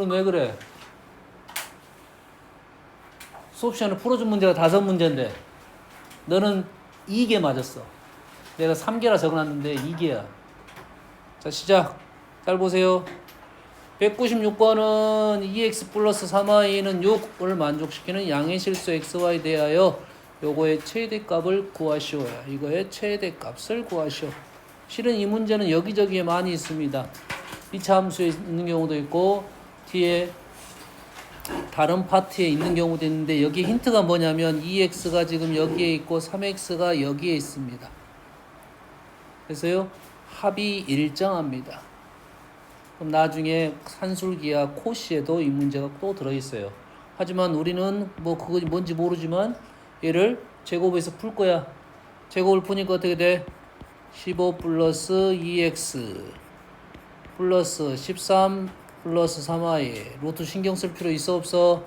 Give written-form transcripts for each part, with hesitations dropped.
왜 그래? 수업 시간에 풀어준 문제가 5문제인데 너는 2개 맞았어. 내가 3개라 적어놨는데 2개야. 자, 시작. 잘 보세요. 196번은 2x 플러스 3y는 6을 만족시키는 양의 실수 xy 대하여 요거의 최대값을 구하시오야. 이거의 최대값을 구하시오. 실은 이 문제는 여기저기에 많이 있습니다. 2차 함수에 있는 경우도 있고 뒤에 다른 파트에 있는 경우도 있는데 여기 힌트가 뭐냐면 2x가 지금 여기에 있고 3x가 여기에 있습니다. 그래서요 합이 일정합니다. 그럼 나중에 산술기와 코시에도 이 문제가 또 들어있어요. 하지만 우리는 뭐 그거 뭔지 모르지만 얘를 제곱해서 풀 거야. 제곱을 푸니까 어떻게 돼? 15 플러스 2x 플러스 13 플러스 3y. 루트 신경 쓸 필요 있어 없어?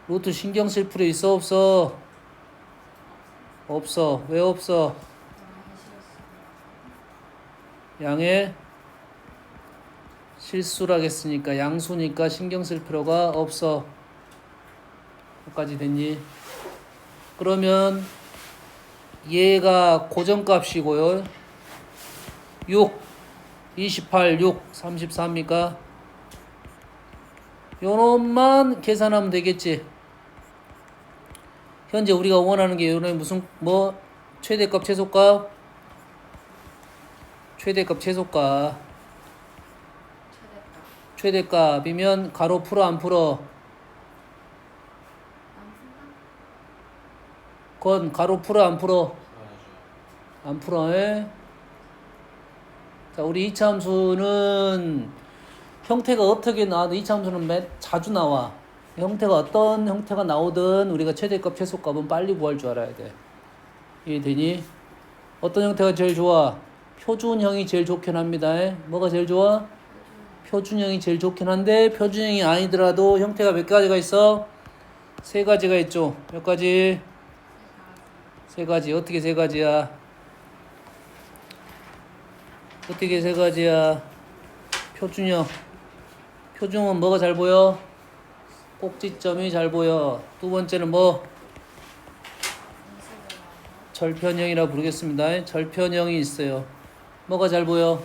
루트 신경 쓸 필요 있어 없어? 없어. 왜 없어? 양의 실수라겠으니까 양수니까 신경 쓸 필요가 없어. 여기까지 됐니? 그러면 얘가 고정값이고요. 6 28, 6, 34입니까? 요놈만 계산하면 되겠지. 현재 우리가 원하는 게 요놈이 무슨 뭐 최대값 최소값? 최대값 최소값. 최대값이면 가로 풀어 안 풀어? 건 가로 풀어 안 풀어? 안 풀어. 에? 자, 우리 2차 함수는 형태가 어떻게 나와도 2차 함수는 자주 나와. 형태가 어떤 형태가 나오든 우리가 최대값 최소값은 빨리 구할 줄 알아야 돼. 이해되니? 어떤 형태가 제일 좋아? 표준형이 제일 좋긴 합니다. 뭐가 제일 좋아? 표준형이 제일 좋긴 한데 표준형이 아니더라도 형태가 몇 가지가 있어? 3가지가 있죠. 몇 가지? 3가지. 어떻게 3가지야? 어떻게 3가지야? 표준형. 표준형은 뭐가 잘 보여? 꼭지점이 잘 보여. 두 번째는 뭐? 절편형이라 부르겠습니다. 절편형이 있어요. 뭐가 잘 보여?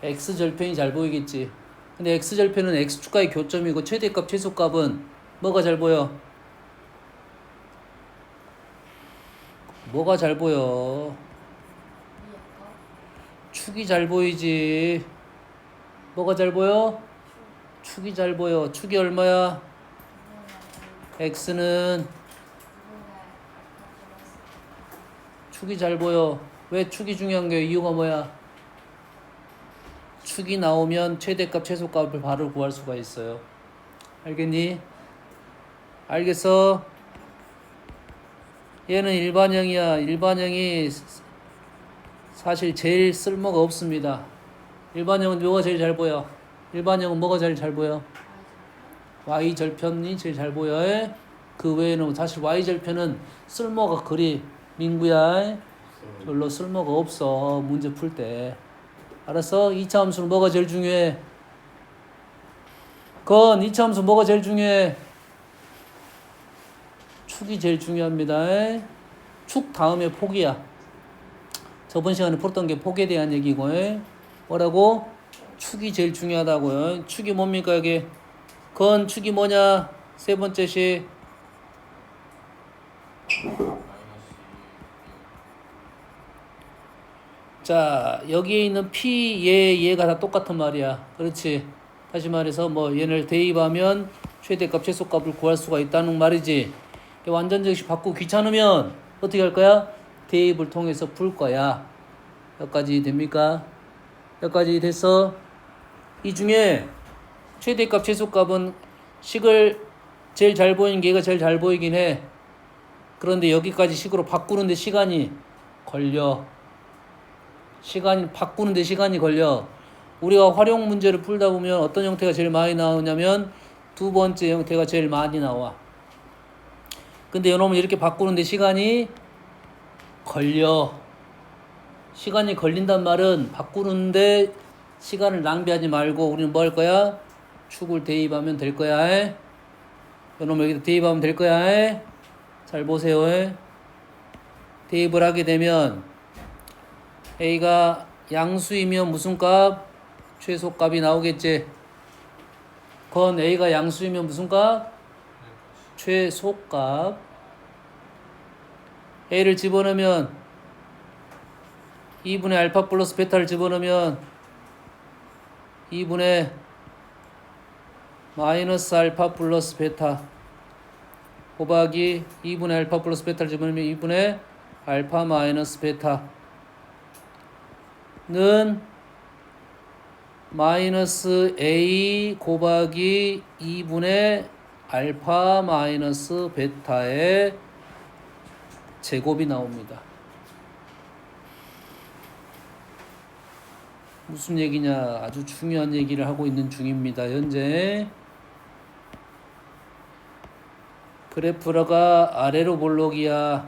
x절편이 잘 보이겠지. 근데 x절편은 x축과의 교점이고 최대값 최소값은 뭐가 잘 보여? 뭐가 잘 보여? 축이 잘 보이지. 뭐가 잘 보여? 축이 잘 보여. 축이 얼마야? x는 축이 잘 보여. 왜 축이 중요한 게 이유가 뭐야? 축이 나오면 최대값 최소값을 바로 구할 수가 있어요. 알겠니? 알겠어? 얘는 일반형이야. 일반형이 사실 제일 쓸모가 없습니다. 일반형은 뭐가 제일 잘 보여? 일반형은 뭐가 제일 잘 보여? Y절편이 제일 잘 보여. 그 외에는 사실 Y절편은 쓸모가 그리 민구야. 별로 쓸모가 없어. 문제 풀 때. 알았어? 2차 함수는 뭐가 제일 중요해? 건 2차 함수 뭐가 제일 중요해? 축이 제일 중요합니다. 축 다음에 폭이야. 저번 시간에 풀었던 게 폭에 대한 얘기고. 뭐라고? 축이 제일 중요하다고요. 축이 뭡니까 여기? 건 축이 뭐냐? 세 번째 시. 자, 여기에 있는 P, 얘가 다 똑같은 말이야. 그렇지? 다시 말해서 뭐 얘를 대입하면 최대값, 최소값을 구할 수가 있다는 말이지. 완전 적시 바꾸고 귀찮으면 어떻게 할 거야? 대입을 통해서 풀 거야. 여기까지 됩니까? 여기까지 됐어? 이 중에 최대값, 최소값은 식을 제일 잘 보이는 게 얘가 제일 잘 보이긴 해. 그런데 여기까지 식으로 바꾸는데 시간이 걸려. 바꾸는데 시간이 걸려. 우리가 활용 문제를 풀다 보면 어떤 형태가 제일 많이 나오냐면 두 번째 형태가 제일 많이 나와. 근데 이놈은 이렇게 바꾸는데 시간이 걸려. 시간이 걸린단 말은 바꾸는데 시간을 낭비하지 말고 우리는 뭐 할 거야? 축을 대입하면 될 거야. 요놈 여기다 대입하면 될 거야. 잘 보세요. 대입을 하게 되면 A가 양수이면 무슨 값? 최소값이 나오겠지. 건 A가 양수이면 무슨 값? 최소값. A를 집어넣으면 2분의 알파 플러스 베타를 집어넣으면 2분의 마이너스 알파 플러스 베타 곱하기 2분의 알파 플러스 베타를 집어넣으면 2분의 알파 마이너스 베타는 마이너스 A 곱하기 2분의 알파 마이너스 베타의 제곱이 나옵니다. 무슨 얘기냐? 아주 중요한 얘기를 하고 있는 중입니다. 현재 그래프가 아래로 볼록이야.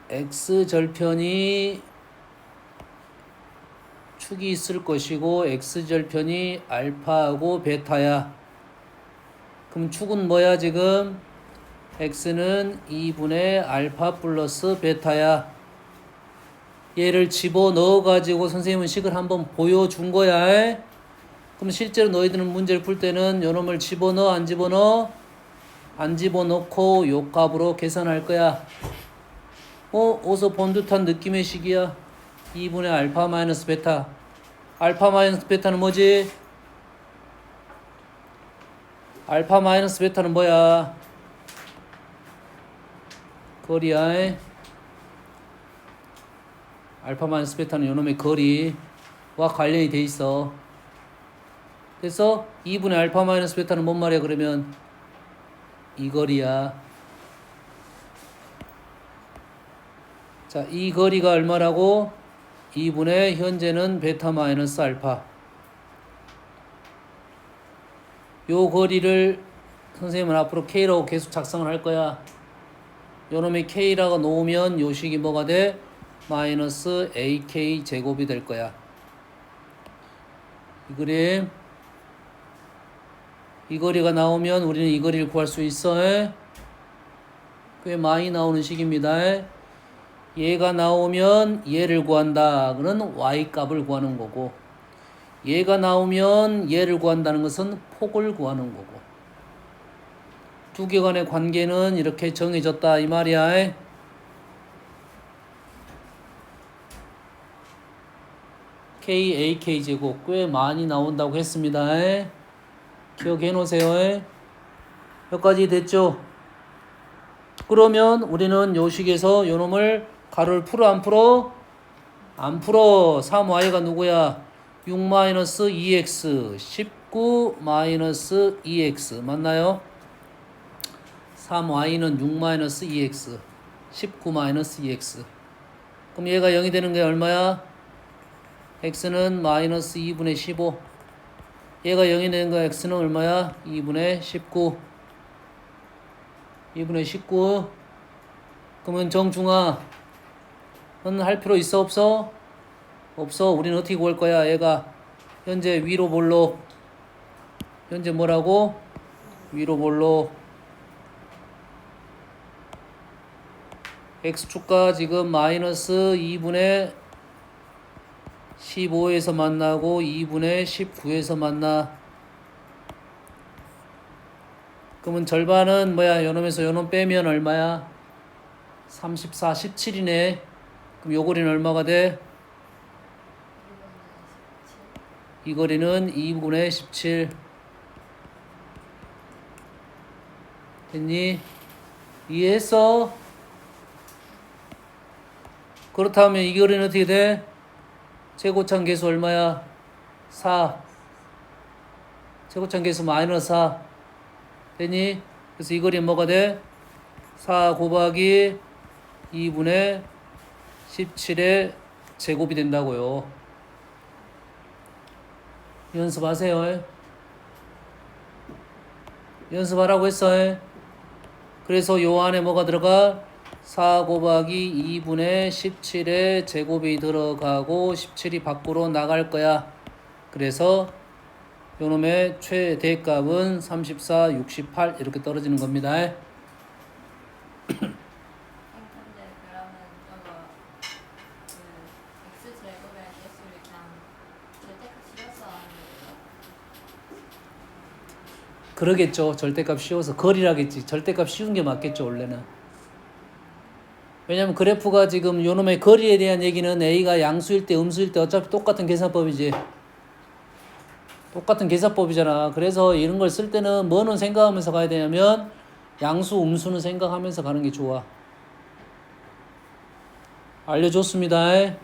x절편이 축이 있을 것이고 x절편이 알파하고 베타야. 그럼 축은 뭐야 지금? x는 2분의 알파 플러스 베타야. 얘를 집어넣어 가지고 선생님은 식을 한번 보여준 거야. 그럼 실제로 너희들은 문제를 풀 때는 요놈을 집어넣어 안 집어넣어? 안 집어넣고 요 값으로 계산할 거야. 어디서 본 듯한 느낌의 식이야. 2분의 알파 마이너스 베타. 알파 마이너스 베타는 뭐지? 알파 마이너스 베타는 뭐야? 거리야. 알파 마이너스 베타는 요놈의 거리와 관련이 돼 있어. 그래서 2분의 알파 마이너스 베타는 뭔 말이야 그러면? 이 거리야. 자, 이 거리가 얼마라고? 2분의 현재는 베타 마이너스 알파. 요 거리를 선생님은 앞으로 K라고 계속 작성을 할 거야. 요놈의 K라고 놓으면 요 식이 뭐가 돼? 마이너스 AK 제곱이 될 거야. 이 그림. 이 거리가 나오면 우리는 이 거리를 구할 수 있어. 꽤 많이 나오는 식입니다. 얘가 나오면 얘를 구한다. 그는 y 값을 구하는 거고, 얘가 나오면 얘를 구한다는 것은 폭을 구하는 거고, 두 개 간의 관계는 이렇게 정해졌다 이 말이야. K, AK 제곱 꽤 많이 나온다고 했습니다. 기억해 놓으세요. 여기까지 됐죠? 그러면 우리는 요 식에서 요 놈을 가로를 풀어 안 풀어? 안 풀어. 3y가 누구야? 6-2x 19-2x 맞나요? 3y는 6-2x 19-2x. 그럼 얘가 0이 되는 게 얼마야? x는 마이너스 2분의 15. 얘가 0이 되는 거 x는 얼마야? 2분의 19. 2분의 19. 그러면 정중아, 넌 할 필요 있어 없어? 없어. 우리는 어떻게 구할 거야? 얘가 현재 위로 볼록. 현재 뭐라고? 위로 볼록. x축과 지금 마이너스 2분의 15에서 만나고 2분의 19에서 만나. 그러면 절반은 뭐야? 요놈에서 요놈 빼면 얼마야? 34, 17이네. 그럼 요 거리는 얼마가 돼? 이 거리는 2분의 17. 됐니? 이해했어? 그렇다면 이 거리는 어떻게 돼? 최고창 계수 얼마야? 4. 최고창 계수 마이너스 4. 됐니? 그래서 이 거리는 뭐가 돼? 4 곱하기 2분의 17의 제곱이 된다고요. 연습하세요. 연습하라고 했어. 그래서 요 안에 뭐가 들어가? 4 곱하기 2분의 17에 제곱이 들어가고 17이 밖으로 나갈 거야. 그래서 요놈의 최대값은 34, 68 이렇게 떨어지는 겁니다. 근데 그러면 저거 그 x 제곱이랑 x를 그냥 절대값 실어서 하는 거예요? 그러겠죠. 절대값 씌워서 거리라겠지. 절대값 씌운 게 맞겠죠, 원래는. 왜냐면 그래프가 지금 요놈의 거리에 대한 얘기는 a가 양수일 때 음수일 때 어차피 똑같은 계산법이지. 똑같은 계산법이잖아. 그래서 이런 걸 쓸 때는 뭐는 생각하면서 가야 되냐면 양수, 음수는 생각하면서 가는 게 좋아. 알려줬습니다.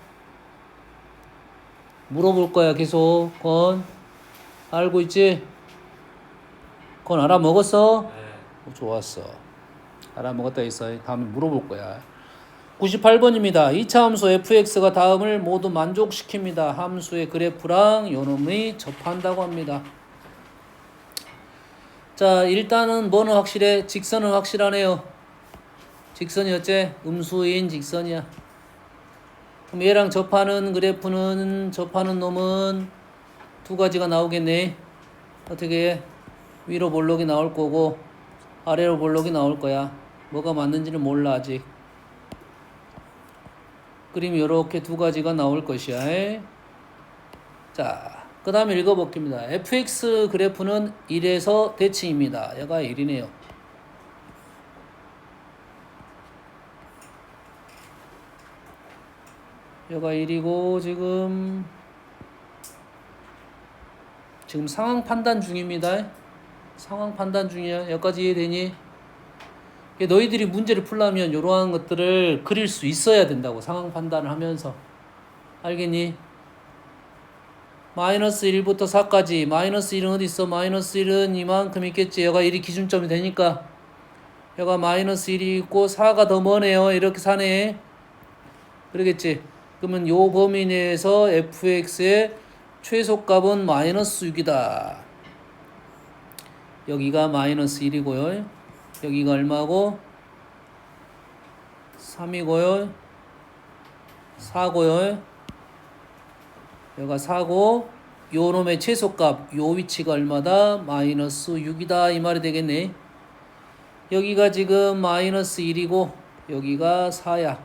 물어볼 거야 계속. 건 알고 있지? 건 알아먹었어? 네. 좋았어. 알아먹었다 있어. 다음에 물어볼 거야. 98번입니다. 2차 함수 fx가 다음을 모두 만족시킵니다. 함수의 그래프랑 요놈이 접한다고 합니다. 자, 일단은 뭐는 확실해? 직선은 확실하네요. 직선이 어째? 음수인 직선이야. 그럼 얘랑 접하는 그래프는, 접하는 놈은 두 가지가 나오겠네. 어떻게 해? 위로 볼록이 나올 거고 아래로 볼록이 나올 거야. 뭐가 맞는지는 몰라 아직. 그림이 이렇게 두 가지가 나올 것이야. 자, 그 다음에 읽어볼게요. fx 그래프는 1에서 대칭입니다. 얘가 1이네요. 얘가 1이고 지금 상황 판단 중입니다. 상황 판단 중이야. 여기까지 이해되니? 너희들이 문제를 풀려면 이러한 것들을 그릴 수 있어야 된다고. 상황 판단을 하면서. 알겠니? 마이너스 1부터 4까지. 마이너스 1은 어디 있어? 마이너스 1은 이만큼 있겠지. 얘가 1이 기준점이 되니까. 얘가 마이너스 1이 있고 4가 더 머네요. 이렇게 사네. 그러겠지. 그러면 요 범위 내에서 fx의 최소값은 마이너스 6이다. 여기가 마이너스 1이고요. 여기가 얼마고? 3이고요. 4고요. 여기가 4고 요 놈의 최소값 요 위치가 얼마다? 마이너스 6이다 이 말이 되겠네. 여기가 지금 마이너스 1이고 여기가 4야.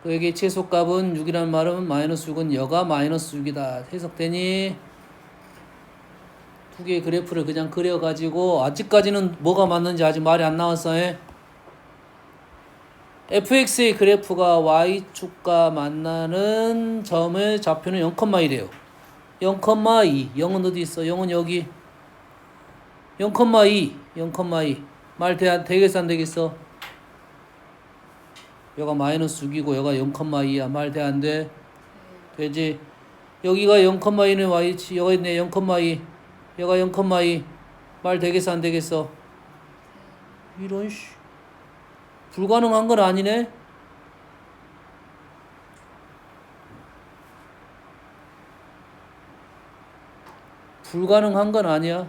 여기 최소값은 6이라는 말은 마이너스 6은 여가 마이너스 6이다. 해석되니? 두 개의 그래프를 그냥 그려가지고 아직까지는 뭐가 맞는지 아직 말이 안 나왔어. fx의 그래프가 y축과 만나는 점의 좌표는 0,1이에요. 0,2. 0은 어디 있어? 0은 여기. 0,2. 0,2. 말 되겠어 안 되겠어? 여가 마이너스 6이고 여가 0,2야. 말 돼 안 돼? 되지? 여기가 0,2는 y치. 여가 있네. 0,2. 여가 0,2. 말 되겠어 안 되겠어? 이런 씨. 불가능한 건 아니네. 불가능한 건 아니야.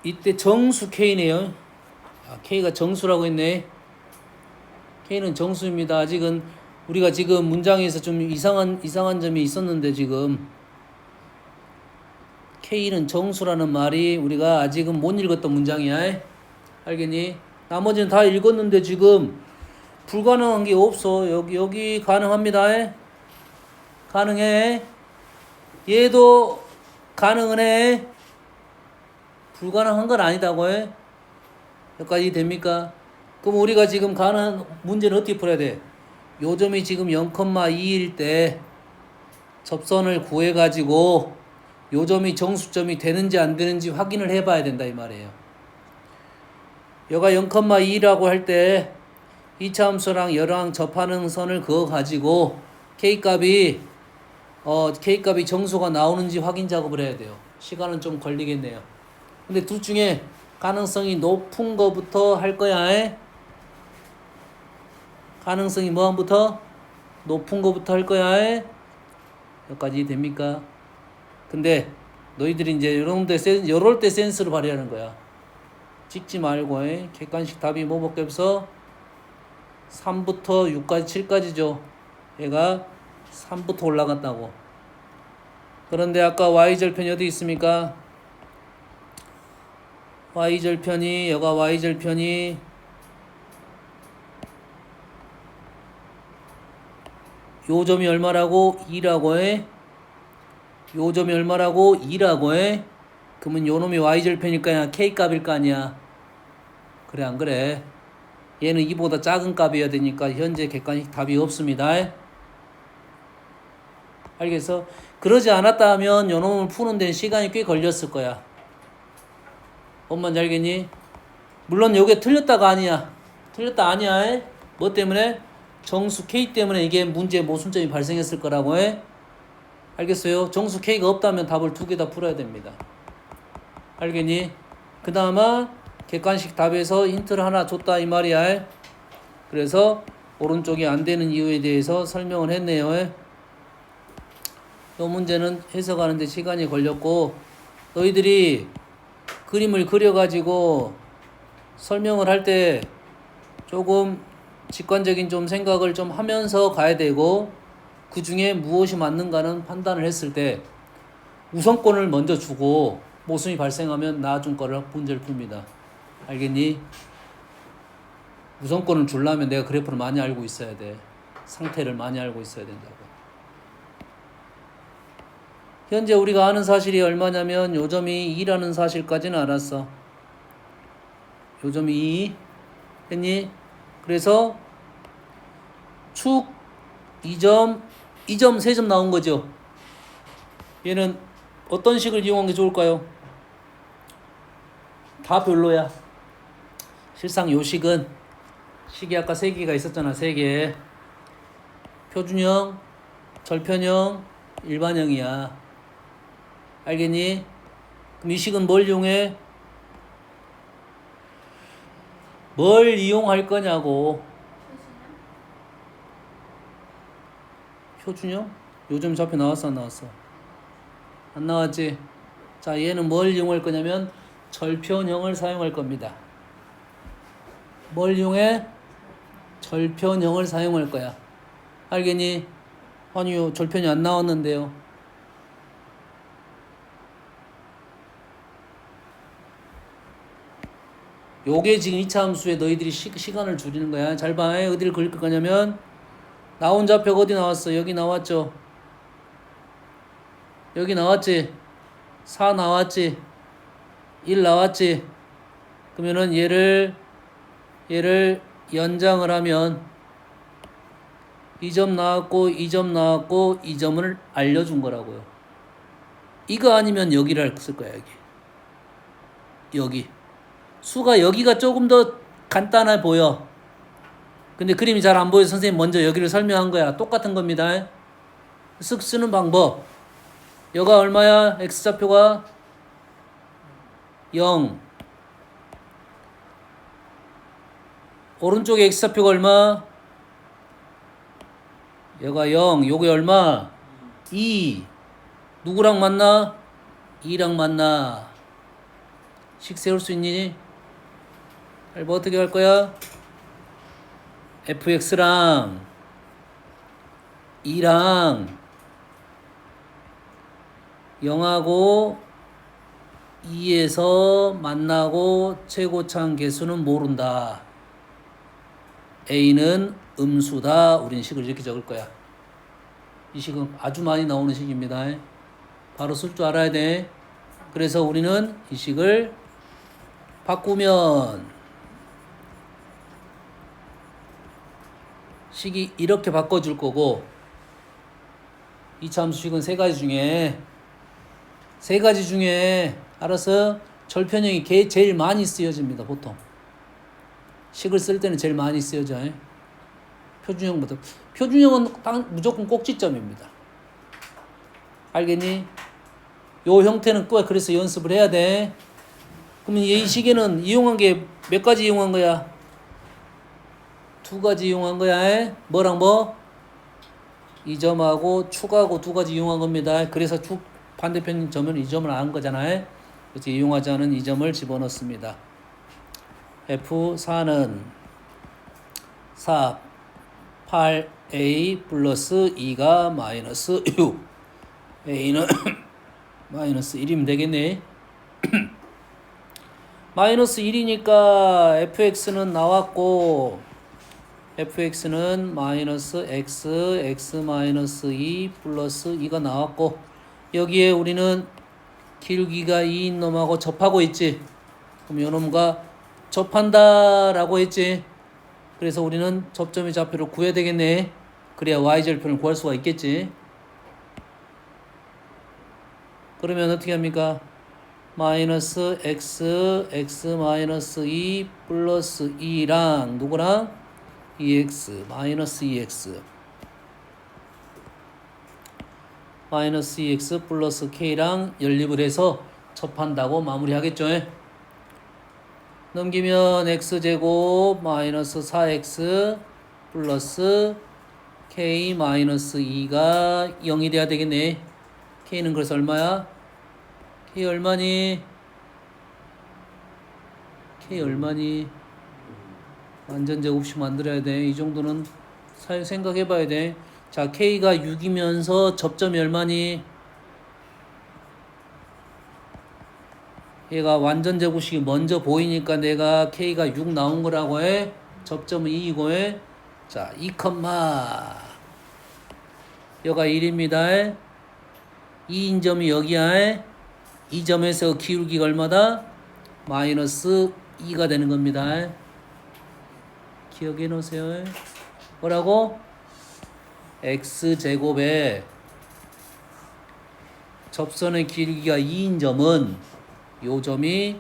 이때 정수 K네요. K가 정수라고 했네. K는 정수입니다. 아직은 우리가 지금 문장에서 좀 이상한 점이 있었는데 지금 K는 정수라는 말이 우리가 아직은 못 읽었던 문장이야. 알겠니? 나머지는 다 읽었는데 지금 불가능한 게 없어. 여기 가능합니다. 가능해. 얘도 가능은 해. 불가능한 건 아니다고 해. 여기까지 됩니까? 그럼 우리가 지금 가는 문제는 어떻게 풀어야 돼? 요 점이 지금 0,2일 때 접선을 구해가지고 요 점이 정수점이 되는지 안 되는지 확인을 해봐야 된다 이 말이에요. 여가 0,2라고 할 때 2차 함수랑 얘랑 접하는 선을 그어 가지고 K값이 정수가 나오는지 확인 작업을 해야 돼요. 시간은 좀 걸리겠네요. 근데 둘 중에 가능성이 높은 거부터 할 거야. 가능성이 뭐한부터? 높은 거부터 할 거야. 여기까지 됩니까? 근데 너희들이 이제 이럴 때 센스를 발휘하는 거야. 찍지 말고 객관식 답이 뭐밖에 없어? 3부터 6까지 7까지죠. 얘가 3부터 올라갔다고. 그런데 아까 y절편이 어디 있습니까? y절편이 여가 y절편이 요 점이 얼마라고? 2라고 해. 요 점이 얼마라고? 2라고 해. 그러면 요 놈이 y절편일까 k값일 거 아니야. 그래 안 그래? 얘는 2보다 작은 값이어야 되니까 현재 객관식 답이 없습니다. 알겠어? 그러지 않았다 하면 요 놈을 푸는 데는 시간이 꽤 걸렸을 거야. 뭔 말인지 알겠니? 물론 요게 틀렸다가 아니야. 틀렸다 아니야. 뭐 때문에? 정수 K 때문에 이게 문제에 모순점이 발생했을 거라고 해. 알겠어요? 정수 K가 없다면 답을 두 개 다 풀어야 됩니다. 알겠니? 그 다음에 객관식 답에서 힌트를 하나 줬다 이 말이야. 그래서 오른쪽이 안 되는 이유에 대해서 설명을 했네요. 이 문제는 해석하는데 시간이 걸렸고, 너희들이 그림을 그려가지고 설명을 할 때 조금 직관적인 좀 생각을 좀 하면서 가야 되고, 그 중에 무엇이 맞는가는 판단을 했을 때 우선권을 먼저 주고 모순이 발생하면 나중 거를 문제를 풉니다. 알겠니? 우선권을 주려면 내가 그래프를 많이 알고 있어야 돼. 상태를 많이 알고 있어야 된다고. 현재 우리가 아는 사실이 얼마냐면 요 점이 2라는 사실까지는 알았어. 요 점이 2 했니? 그래서 축 2점 3점 나온 거죠. 얘는 어떤 식을 이용한 게 좋을까요? 다 별로야. 실상 요 식은 식이 아까 3개가 있었잖아. 3개. 표준형, 절편형, 일반형이야. 알겠니? 그럼 이 식은 뭘 이용해? 뭘 이용할 거냐고. 표준형? 요즘 좌표 나왔어 안 나왔어? 안 나왔지? 자, 얘는 뭘 이용할 거냐면 절편형을 사용할 겁니다. 뭘 이용해? 절편형을 사용할 거야. 알겠니? 아니요, 절편이 안 나왔는데요. 요게 지금 2차 함수에 너희들이 시간을 줄이는 거야. 잘 봐. 어디를 그릴 거냐면 나온 좌표가 어디 나왔어? 여기 나왔죠? 여기 나왔지? 4 나왔지? 1 나왔지? 그러면은 얘를 연장을 하면 2점 나왔고 2점 나왔고 2점을 알려준 거라고요. 이거 아니면 여기를 쓸 거야. 여기 수가 여기가 조금 더 간단해 보여. 근데 그림이 잘 안 보여서 선생님 먼저 여기를 설명한 거야. 똑같은 겁니다. 쓱 쓰는 방법. 여가 얼마야? x좌표가 0. 오른쪽에 x좌표가 얼마? 여가 0. 요게 얼마? 2. 누구랑 만나? 2랑 만나. 식 세울 수 있니? 뭐 어떻게 할 거야? fx랑 2랑 0하고 2에서 만나고 최고차항 개수는 모른다. a는 음수다. 우린 식을 이렇게 적을 거야. 이 식은 아주 많이 나오는 식입니다. 바로 쓸 줄 알아야 돼. 그래서 우리는 이 식을 바꾸면 식이 이렇게 바꿔줄 거고, 2차 함수식은 세 가지 중에 알아서 절편형이 제일 많이 쓰여집니다. 보통 식을 쓸 때는 제일 많이 쓰여져. 표준형보다. 표준형은 무조건 꼭지점입니다. 알겠니? 요 형태는 꼭 그래서 연습을 해야 돼. 그러면 이 식에는 이용한 게 몇 가지 이용한 거야? 2가지 이용한 거야. 뭐랑 뭐? 이 점하고 축하고 2가지 이용한 겁니다. 그래서 반대편 점은 이 점을 안 거잖아요. 그래서 이용하지 않은 이 점을 집어넣습니다. F4는 4, 8A 플러스 2가 마이너스 6. A는 마이너스 1이면 되겠네. 마이너스 1이니까 fx는 나왔고 fx는 마이너스 x, x 마이너스 2 플러스 2가 나왔고 여기에 우리는 기울기가 2인 놈하고 접하고 있지. 그럼 요 놈과 접한다 라고 했지. 그래서 우리는 접점의 좌표를 구해야 되겠네. 그래야 y절편을 구할 수가 있겠지. 그러면 어떻게 합니까? 마이너스 x, x 마이너스 2 플러스 2랑 누구랑? 2x, 마이너스 2x 마이너스 2x 플러스 k랑 연립을 해서 접한다고 마무리하겠죠. 넘기면 x제곱 마이너스 4x 플러스 k 마이너스 2가 0이 돼야 되겠네. k는 그래서 얼마야? k 얼마니? k 얼마니? 완전 제곱식 만들어야 돼. 이 정도는 생각해 봐야 돼. 자, k가 6이면서 접점이 얼마니? 얘가 완전 제곱식이 먼저 보이니까 내가 k가 6 나온 거라고 해. 접점은 2이고 해. 자, 2, 여가 1입니다. 2인 점이 여기야. 이 점에서 기울기가 얼마다? 마이너스 2가 되는 겁니다. 기억해 놓으세요. 뭐라고? x제곱에 접선의 길이가 2인 점은 요 점이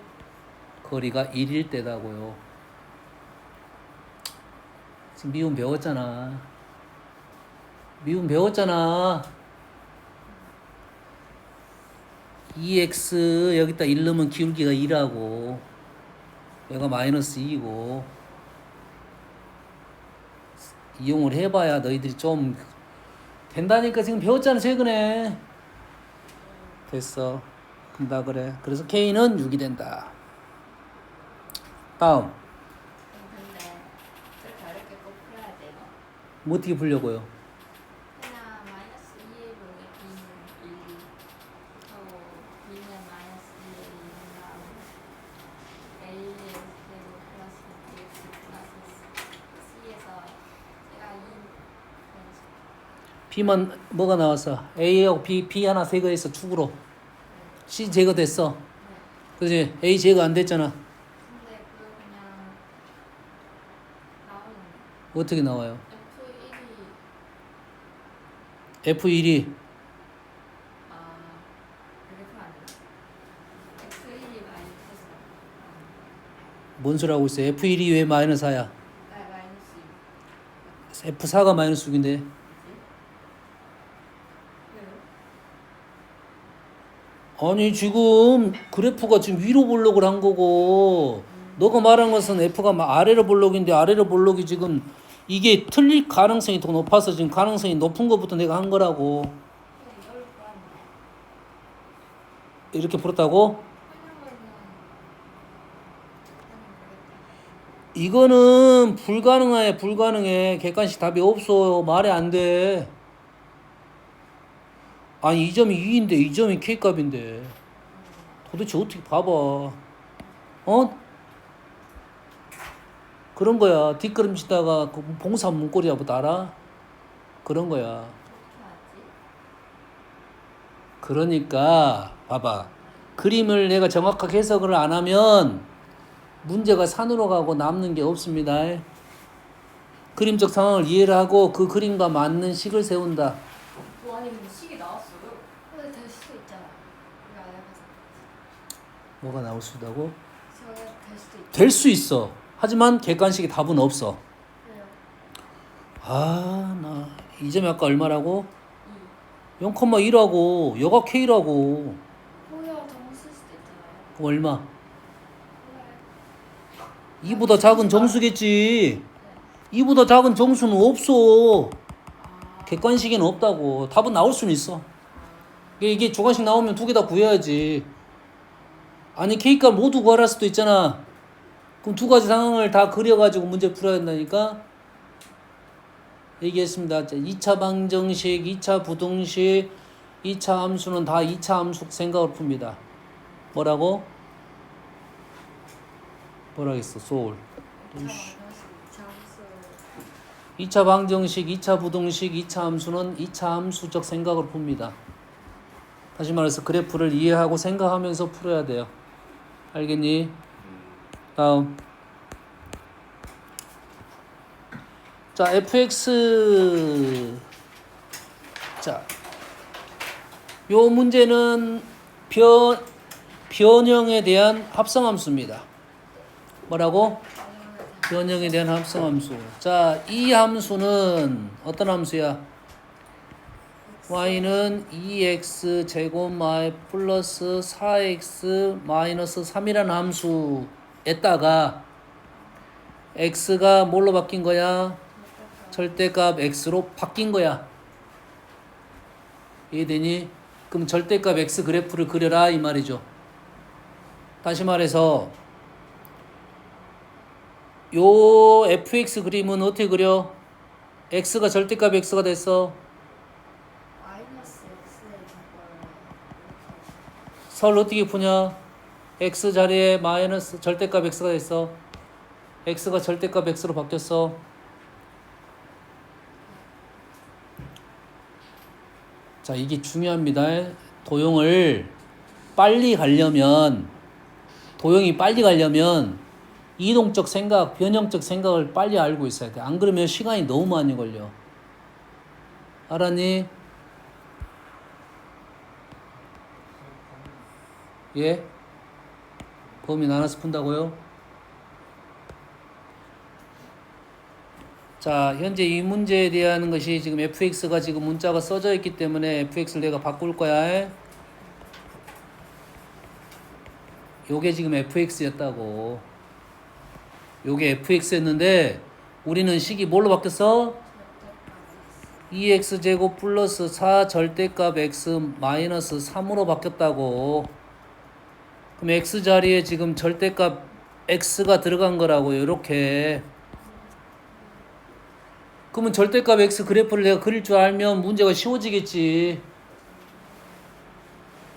거리가 1일 때다고요. 지금 미분 배웠잖아. 미분 배웠잖아. 2x 여기다 1 넣으면 기울기가 2라고. 얘가 마이너스 2이고. 이용을 해봐야 너희들이 좀 된다니까. 지금 배웠잖아 최근에. 됐어. 된다 그래. 그래서 k는 6이 된다. 다음. 근데 그렇게 어렵게 꼭 풀어야 돼요. 뭐 어떻게 풀려고요? 그냥 마이너스 2의 분의 b는 1, 하고 b는 마이너스 2의 2는 다음 a의 제곱 플러스 bx 플러스 c에서 제가 2 b만 뭐가 나왔어? a하고 b 하나 제거해서 축으로 c 제거됐어. 그지? a 제거 안 됐잖아. 근데 그거 그냥 나오는 어떻게 나와요? F1이 f1이 그렇게 풀면 안 돼요. X1이 마이너스 뭔 소리 하고 있어? f1이 왜 마이너스 4야? 마이너스 6. f4가 마이너스 6인데. 왜요? 아니 지금 그래프가 지금 위로 볼록을 한 거고 너가 말한 것은 f가 아래로 볼록인데 아래로 볼록이 지금 이게 틀릴 가능성이 더 높아서 지금 가능성이 높은 것부터 내가 한 거라고. 이걸 구하는데 이렇게 풀었다고? 하려면은 이거는 불가능해. 객관식 답이 없어. 말이 안 돼. 아니 이 점이 2인데 이 점이 k값인데 도대체 어떻게 봐봐. 어? 그런 거야. 뒷걸음 치다가 그 봉사 문고리야 뭐 알아? 그런 거야. 어떻게 하지? 그러니까 봐봐. 그림을 내가 정확하게 해석을 안 하면 문제가 산으로 가고 남는 게 없습니다. 그림적 상황을 이해를 하고 그 그림과 맞는 식을 세운다. 아니 근데 식이 나왔어요. 근데 될 수도 있잖아요. 우리 안 해봐서. 뭐가 나올 수 있다고? 저가 될 수도 있죠. 될 수 있어. 하지만 객관식의 답은 없어. 왜요? 아, 나 이 점이 아까 얼마라고? 2. 0,1하고 여가 k라고. 뭐야 정수일 수도 있잖아요. 그럼 얼마? 왜? 2보다 작은 정수겠지. 2보다 작은 정수는 없어. 아. 객관식에는 없다고. 답은 나올 수는 있어. 이게 조간식 나오면 두 개 다 구해야지. 아니 K값 모두 구하라 수도 있잖아. 그럼 두 가지 상황을 다 그려가지고 문제 풀어야 된다니까. 얘기했습니다. 2차 방정식, 2차 부등식, 2차 함수는 다 2차 함수 생각을 풉니다. 뭐라고? 뭐라겠어? 소울. 2차 방정식, 2차 부등식, 2차 함수는 2차 함수적 생각을 풉니다. 다시 말해서 그래프를 이해하고 생각하면서 풀어야 돼요. 알겠니? 다음. 자, fx. 자, 요 문제는 변형에 대한 합성함수입니다. 뭐라고? 변형에 대한 합성함수. 자, 이 함수는 어떤 함수야? y는 2x 제곱 y 플러스 4x 마이너스 3이라는 함수에다가 x가 뭘로 바뀐 거야? 절대값 x로 바뀐 거야. 이해되니? 그럼 절대값 x 그래프를 그려라 이 말이죠. 다시 말해서 요 fx 그림은 어떻게 그려? x가 절대값 x가 됐어. 설 어떻게 푸냐? x 자리에 마이너스 절대값 x가 됐어. x가 절대값 x로 바뀌었어. 자, 이게 중요합니다. 도형이 빨리 가려면 이동적 생각, 변형적 생각을 빨리 알고 있어야 돼. 안 그러면 시간이 너무 많이 걸려. 알았니? 예? 범위 나눠서 푼다고요? 자, 현재 이 문제에 대한 것이 지금 fx가 지금 문자가 써져 있기 때문에 fx를 내가 바꿀 거야. 요게 지금 fx였다고. 요게 fx였는데 우리는 식이 뭘로 바뀌었어? 2x제곱 플러스 4 절대값 x 마이너스 3으로 바뀌었다고. 그럼 x 자리에 지금 절대값 x가 들어간 거라고요. 이렇게. 그러면 절대값 x 그래프를 내가 그릴 줄 알면 문제가 쉬워지겠지.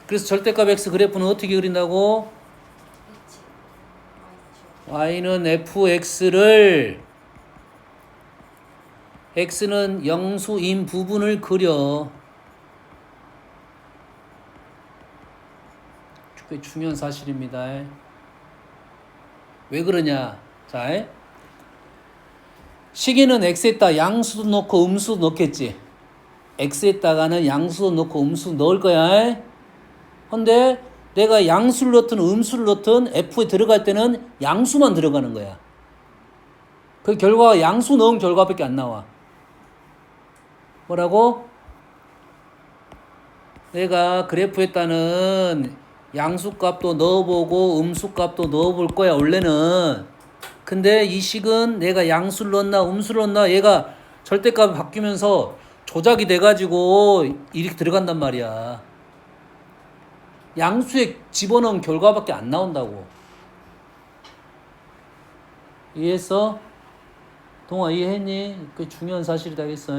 그래서 절대값 x 그래프는 어떻게 그린다고? y는 fx를 x는 영수인 부분을 그려. 꽤 중요한 사실입니다. 왜 그러냐? 자, 식에는 x에다 양수도 넣고 음수도 넣겠지. x에다가는 양수도 넣고 음수도 넣을 거야. 근데 내가 양수를 넣든 음수를 넣든 f에 들어갈 때는 양수만 들어가는 거야. 그 결과가 양수 넣은 결과밖에 안 나와. 뭐라고? 내가 그래프에다는 양수값도 넣어보고 음수값도 넣어볼 거야 원래는. 근데 이 식은 내가 양수를 넣었나 음수를 넣었나 얘가 절대값이 바뀌면서 조작이 돼가지고 이렇게 들어간단 말이야. 양수에 집어넣은 결과밖에 안 나온다고. 이해했어? 동아 이해했니? 그게 중요한 사실이다 했어.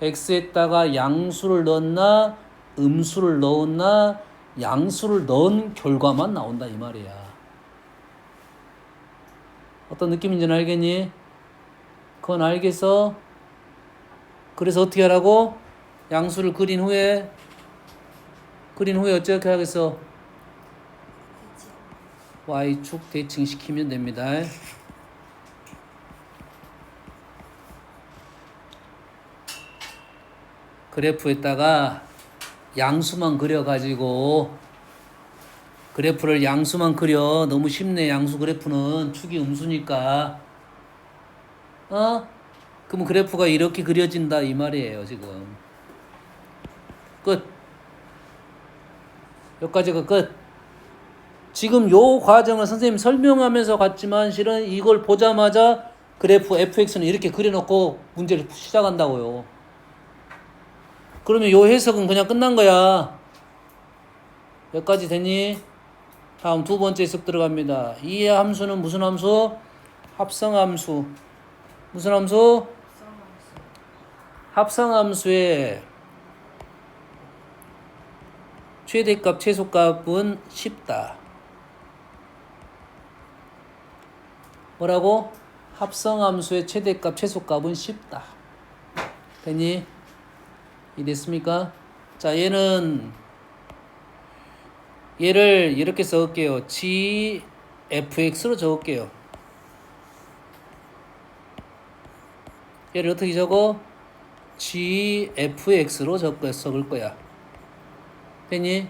x에다가 양수를 넣었나 음수를 넣었나 양수를 넣은 결과만 나온다 이 말이야. 어떤 느낌인지는 알겠니? 그건 알겠어? 그래서 어떻게 하라고? 양수를 그린 후에 어떻게 하겠어? y축 대칭시키면 됩니다. 그래프에다가 양수만 그려가지고 그래프를 양수만 그려. 너무 쉽네. 양수 그래프는 축이 음수니까. 그러면 그래프가 이렇게 그려진다 이 말이에요 지금. 끝. 여기까지가 끝. 지금 요 과정을 선생님 설명하면서 갔지만 실은 이걸 보자마자 그래프 fx는 이렇게 그려놓고 문제를 시작한다고요. 그러면 요 해석은 그냥 끝난 거야. 여기까지 됐니? 다음 두 번째 해석 들어갑니다. 이 함수는 무슨 함수? 합성함수. 무슨 함수? 합성함수의 최대값, 최소값은 쉽다. 뭐라고? 합성함수의 최대값, 최소값은 쉽다. 됐니? 이해됐습니까? 자, 얘를 이렇게 써볼게요. gfx로 적을게요. 얘를 어떻게 적어? gfx로 적을 거야. 됐니?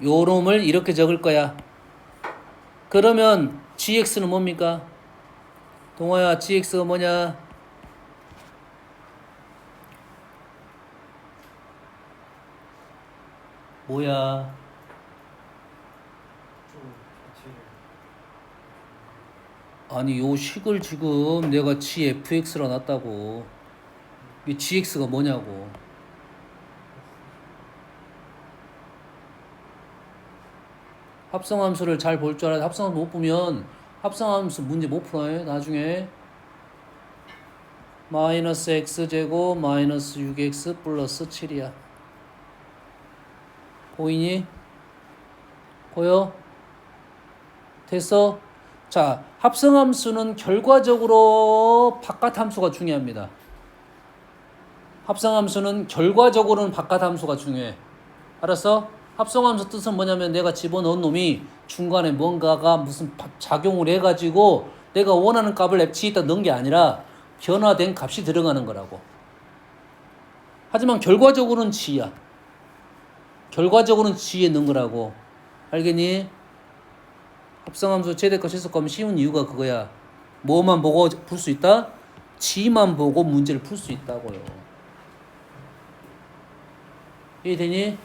요 놈을 이렇게 적을 거야. 그러면 gx는 뭡니까? 동호야, gx가 뭐냐? 뭐야? 아니, 요 식을 지금 내가 gfx로 놨다고. 이 gx가 뭐냐고. 합성함수를 잘 볼 줄 알아야 합성함수 못 보면 합성함수 문제 못 풀어요. 나중에 마이너스 x제곱 마이너스 6x 플러스 7이야. 보이니? 보여? 됐어? 자, 합성함수는 결과적으로 바깥함수가 중요합니다. 합성함수는 결과적으로는 바깥함수가 중요해. 알았어? 합성함수 뜻은 뭐냐면 내가 집어넣은 놈이 중간에 뭔가가 무슨 작용을 해가지고 내가 원하는 값을 앱치에다 넣은 게 아니라 변화된 값이 들어가는 거라고. 하지만 결과적으로는 g야. 결과적으로는 g에 넣은 거라고. 알겠니? 합성함수 최대값 최소값은 쉬운 이유가 그거야. 뭐만 보고 풀 수 있다? g만 보고 문제를 풀 수 있다고요. 이해되니?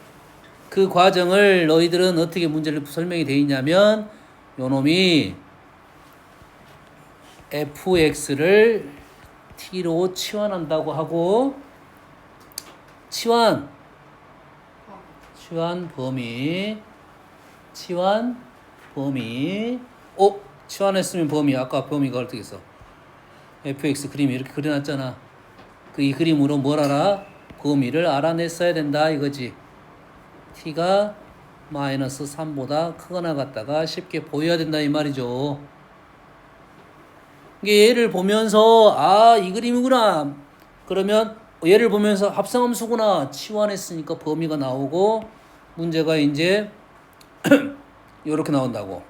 그 과정을 너희들은 어떻게 문제를 설명이 되어 있냐면 요 놈이 fx를 t로 치환한다고 하고 치환 범위 치환했으면 범위 아까 범위가 어떻게 했어? fx 그림이 이렇게 그려놨잖아. 이 그림으로 뭘 알아? 범위를 알아냈어야 된다 이거지. t가 마이너스 3보다 크거나 같다가 쉽게 보여야 된다 이 말이죠. 이게 얘를 보면서 이 그림이구나. 그러면 얘를 보면서 합성함수구나. 치환했으니까 범위가 나오고 문제가 이제 이렇게 나온다고.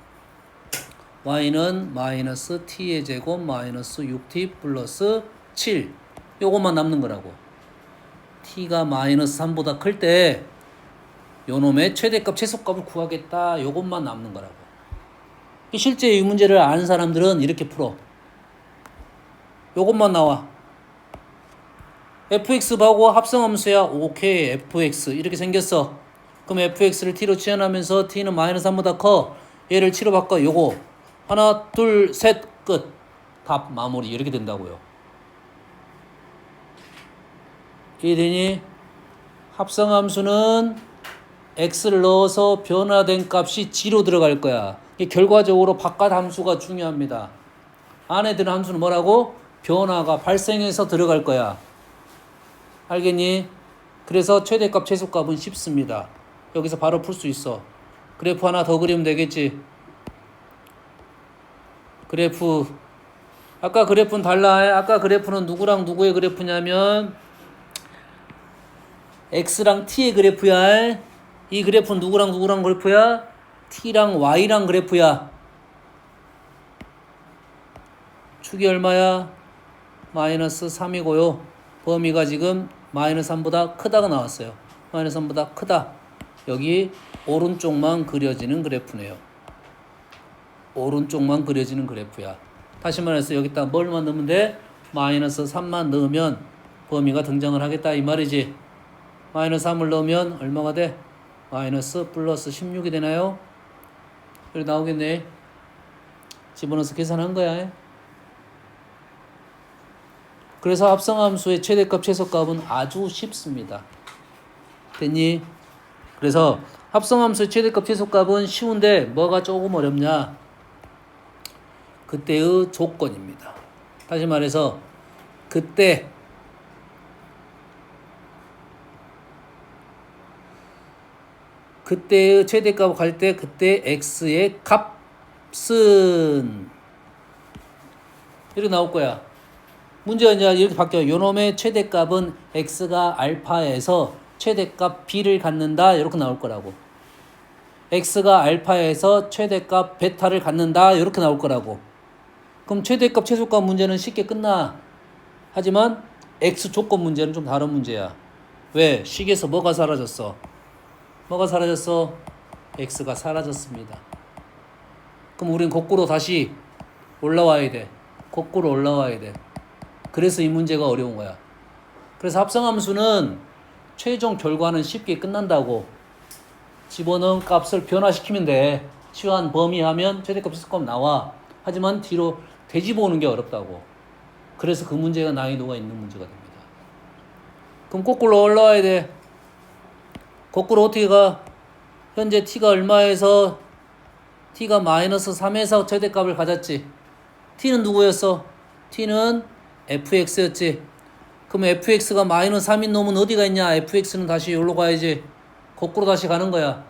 y는 마이너스 t의 제곱 마이너스 6t 플러스 7 요것만 남는 거라고. t가 마이너스 3보다 클 때 요놈의 최대값 최소값을 구하겠다 요것만 남는 거라고. 실제 이 문제를 아는 사람들은 이렇게 풀어. 요것만 나와. fx 하고 합성함수야. 오케이 fx 이렇게 생겼어. 그럼 fx를 t로 치환하면서 t는 마이너스 3보다 커. 얘를 t로 바꿔. 요거 하나 둘 셋 끝. 답 마무리 이렇게 된다고요. 이해되니? 합성함수는 x를 넣어서 변화된 값이 g로 들어갈 거야. 결과적으로 바깥 함수가 중요합니다. 안에 드는 함수는 뭐라고? 변화가 발생해서 들어갈 거야. 알겠니? 그래서 최대값 최소값은 쉽습니다. 여기서 바로 풀 수 있어. 그래프 하나 더 그리면 되겠지. 그래프 아까 그래프는 달라. 아까 그래프는 누구랑 누구의 그래프냐면 x랑 t의 그래프야. 이 그래프는 누구랑 누구랑 그래프야? t랑 y랑 그래프야. 축이 얼마야? 마이너스 3이고요. 범위가 지금 마이너스 3보다 크다가 나왔어요. 마이너스 3보다 크다. 여기 오른쪽만 그려지는 그래프네요. 오른쪽만 그려지는 그래프야. 다시 말해서 여기다 뭘만 넣으면 돼? 마이너스 3만 넣으면 범위가 등장을 하겠다 이 말이지. 마이너스 3을 넣으면 얼마가 돼? 마이너스 플러스 16이 되나요? 여기 나오겠네. 집어넣어서 계산한 거야. 그래서 합성함수의 최대값 최소값은 아주 쉽습니다. 됐니? 그래서 합성함수의 최대값 최소값은 쉬운데 뭐가 조금 어렵냐? 그때의 조건입니다. 다시 말해서 그때의 최대값을 갈 때 그때 x의 값은 이렇게 나올 거야. 문제가 이제 이렇게 바뀌어요. 요놈의 최대값은 x가 알파에서 최대값 b를 갖는다. 이렇게 나올 거라고. x가 알파에서 최대값 베타를 갖는다. 이렇게 나올 거라고. 그럼 최대값 최소값 문제는 쉽게 끝나. 하지만 x 조건 문제는 좀 다른 문제야. 왜? 식에서 뭐가 사라졌어? 뭐가 사라졌어? x가 사라졌습니다. 그럼 우린 거꾸로 다시 올라와야 돼. 거꾸로 올라와야 돼. 그래서 이 문제가 어려운 거야. 그래서 합성함수는 최종 결과는 쉽게 끝난다고. 집어넣은 값을 변화시키면 돼. 치환 범위하면 최대값 최소값 나와. 하지만 뒤로 되짚어 오는 게 어렵다고. 그래서 그 문제가 난이도가 있는 문제가 됩니다. 그럼 거꾸로 올라와야 돼. 거꾸로 어떻게 가? 현재 t가 얼마에서 t가 마이너스 3에서 최대값을 가졌지. t는 누구였어? t는 fx였지. 그럼 fx가 마이너스 3인 놈은 어디가 있냐? fx는 다시 여기로 가야지. 거꾸로 다시 가는 거야.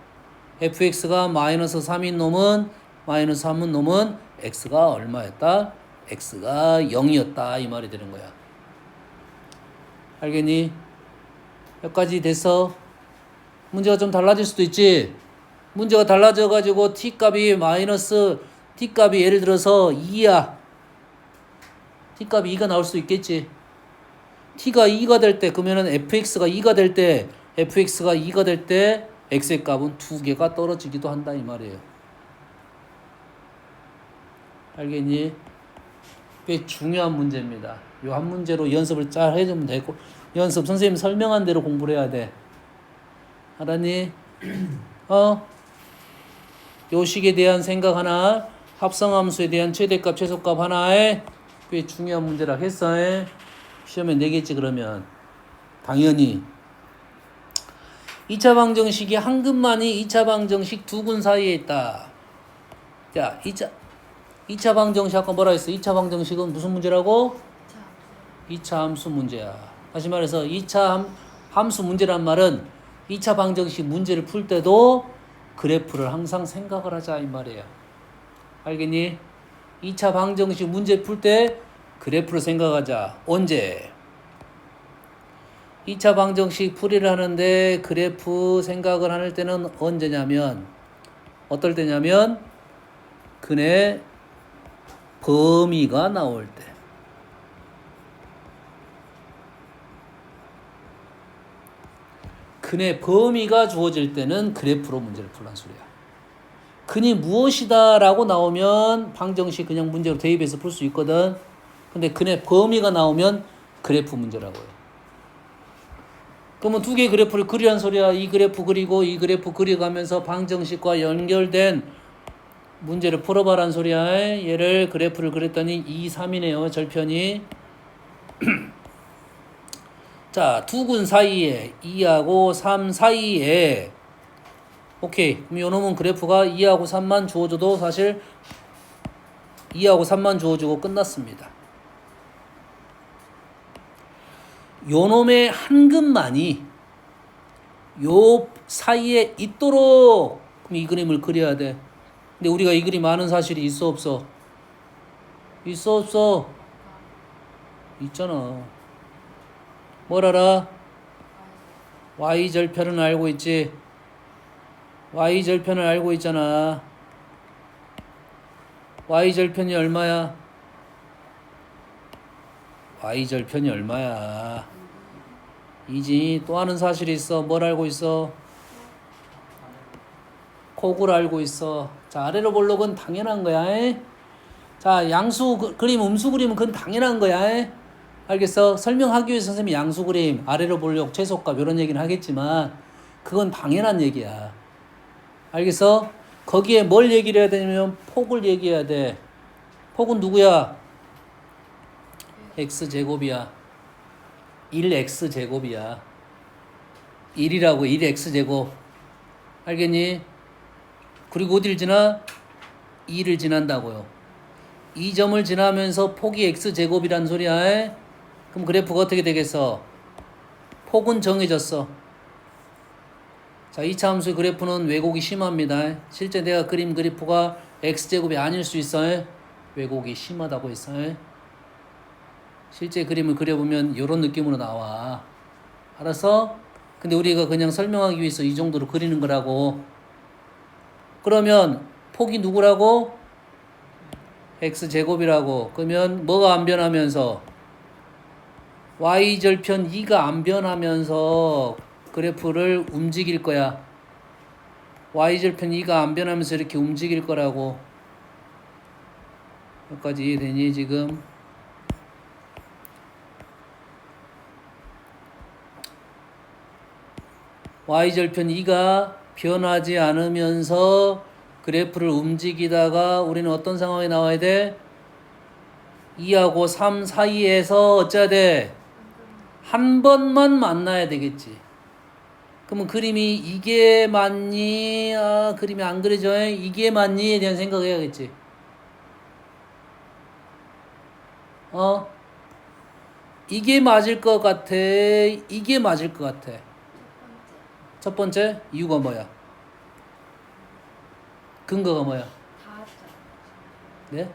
fx가 마이너스 3인 놈은 마이너스 3인 놈은 x가 얼마였다? x가 0이었다. 이 말이 되는 거야. 알겠니? 여기까지 됐어? 문제가 좀 달라질 수도 있지. 문제가 달라져가지고 t값이 예를 들어서 2야. t값이 2가 나올 수 있겠지. t가 2가 될 때, 그러면은 fx가 2가 될 때, x의 값은 2개가 떨어지기도 한다. 이 말이에요. 알겠니? 꽤 중요한 문제입니다. 요 한 문제로 연습을 잘 해주면 되고, 연습 선생님 설명한 대로 공부를 해야 돼. 알았니? 요 식에 대한 생각 하나, 합성함수에 대한 최대값 최소값 하나에 꽤 중요한 문제라 했어. 시험에 내겠지 그러면. 당연히 2차 방정식이 한 근만이 2차 방정식 두 근 사이에 있다. 자, 2차 방정식 아까 뭐라 했어? 2차 방정식은 무슨 문제라고? 2차 함수 문제야. 다시 말해서 2차 함수 문제란 말은 2차 방정식 문제를 풀 때도 그래프를 항상 생각을 하자 이 말이에요. 알겠니? 2차 방정식 문제 풀 때 그래프를 생각하자. 언제? 2차 방정식 풀이를 하는데 그래프 생각을 할 때는 언제냐면 어떨 때냐면 근의 범위가 나올 때. 근의 범위가 주어질 때는 그래프로 문제를 풀란 소리야. 근이 무엇이다 라고 나오면 방정식 그냥 문제로 대입해서 풀 수 있거든. 근데 근의 범위가 나오면 그래프 문제라고요. 그러면 두 개의 그래프를 그리란 소리야. 이 그래프 그리고 이 그래프 그려가면서 방정식과 연결된 문제를 풀어봐란 소리야. 얘를 그래프를 그렸더니 2, 3이네요. 절편이. 자, 두 근 사이에 2하고 3 사이에 오케이. 그럼 요놈은 그래프가 2하고 3만 주어줘도 사실 2하고 3만 주어주고 끝났습니다. 요놈의 한 근만이 요 사이에 있도록 그럼 이 그림을 그려야 돼. 근데 우리가 이 그림 아는 사실이 있어 없어? 있어 없어? 있잖아. 뭘 알아? y절편은 알고 있지? y절편을 알고 있잖아. y절편이 얼마야? y절편이 얼마야? 이지 또 아는 사실이 있어. 뭘 알고 있어? 폭을 알고 있어. 자, 아래로 볼록은 당연한 거야. 자, 양수 그림, 음수 그림은 그건 당연한 거야. 알겠어? 설명하기 위해서 선생님이 양수 그림, 아래로 볼록, 최소값 이런 얘기는 하겠지만 그건 당연한 얘기야. 알겠어? 거기에 뭘 얘기를 해야 되냐면 폭을 얘기해야 돼. 폭은 누구야? x제곱이야. 1x 제곱이야. 1이라고 1x 제곱. 알겠니? 그리고 어딜 지나? 2를 지난다고요. 이 점을 지나면서 폭이 x 제곱이란 소리야. 그럼 그래프가 어떻게 되겠어? 폭은 정해졌어. 자, 2차 함수의 그래프는 왜곡이 심합니다. 실제 내가 그림 그래프가 x제곱이 아닐 수 있어. 왜곡이 심하다고 했어. 실제 그림을 그려보면 이런 느낌으로 나와. 알았어? 근데 우리가 그냥 설명하기 위해서 이 정도로 그리는 거라고. 그러면 폭이 누구라고? x제곱이라고. 그러면 뭐가 안 변하면서? y절편 2가 안 변하면서 그래프를 움직일 거야. y절편 2가 안 변하면서 이렇게 움직일 거라고. 여기까지 이해되니 지금? y절편 2가 변하지 않으면서 그래프를 움직이다가 우리는 어떤 상황이 나와야 돼? 2하고 3 사이에서 어째야 돼? 한 번만 만나야 되겠지. 그러면 그림이 이게 맞니? 아, 그림이 안 그려져. 이게 맞니?에 대한 생각을 해야겠지. 이게 맞을 것 같아? 이게 맞을 것 같아? 첫 번째 이유가 뭐야? 근거가 뭐야? 다 했잖아. 네?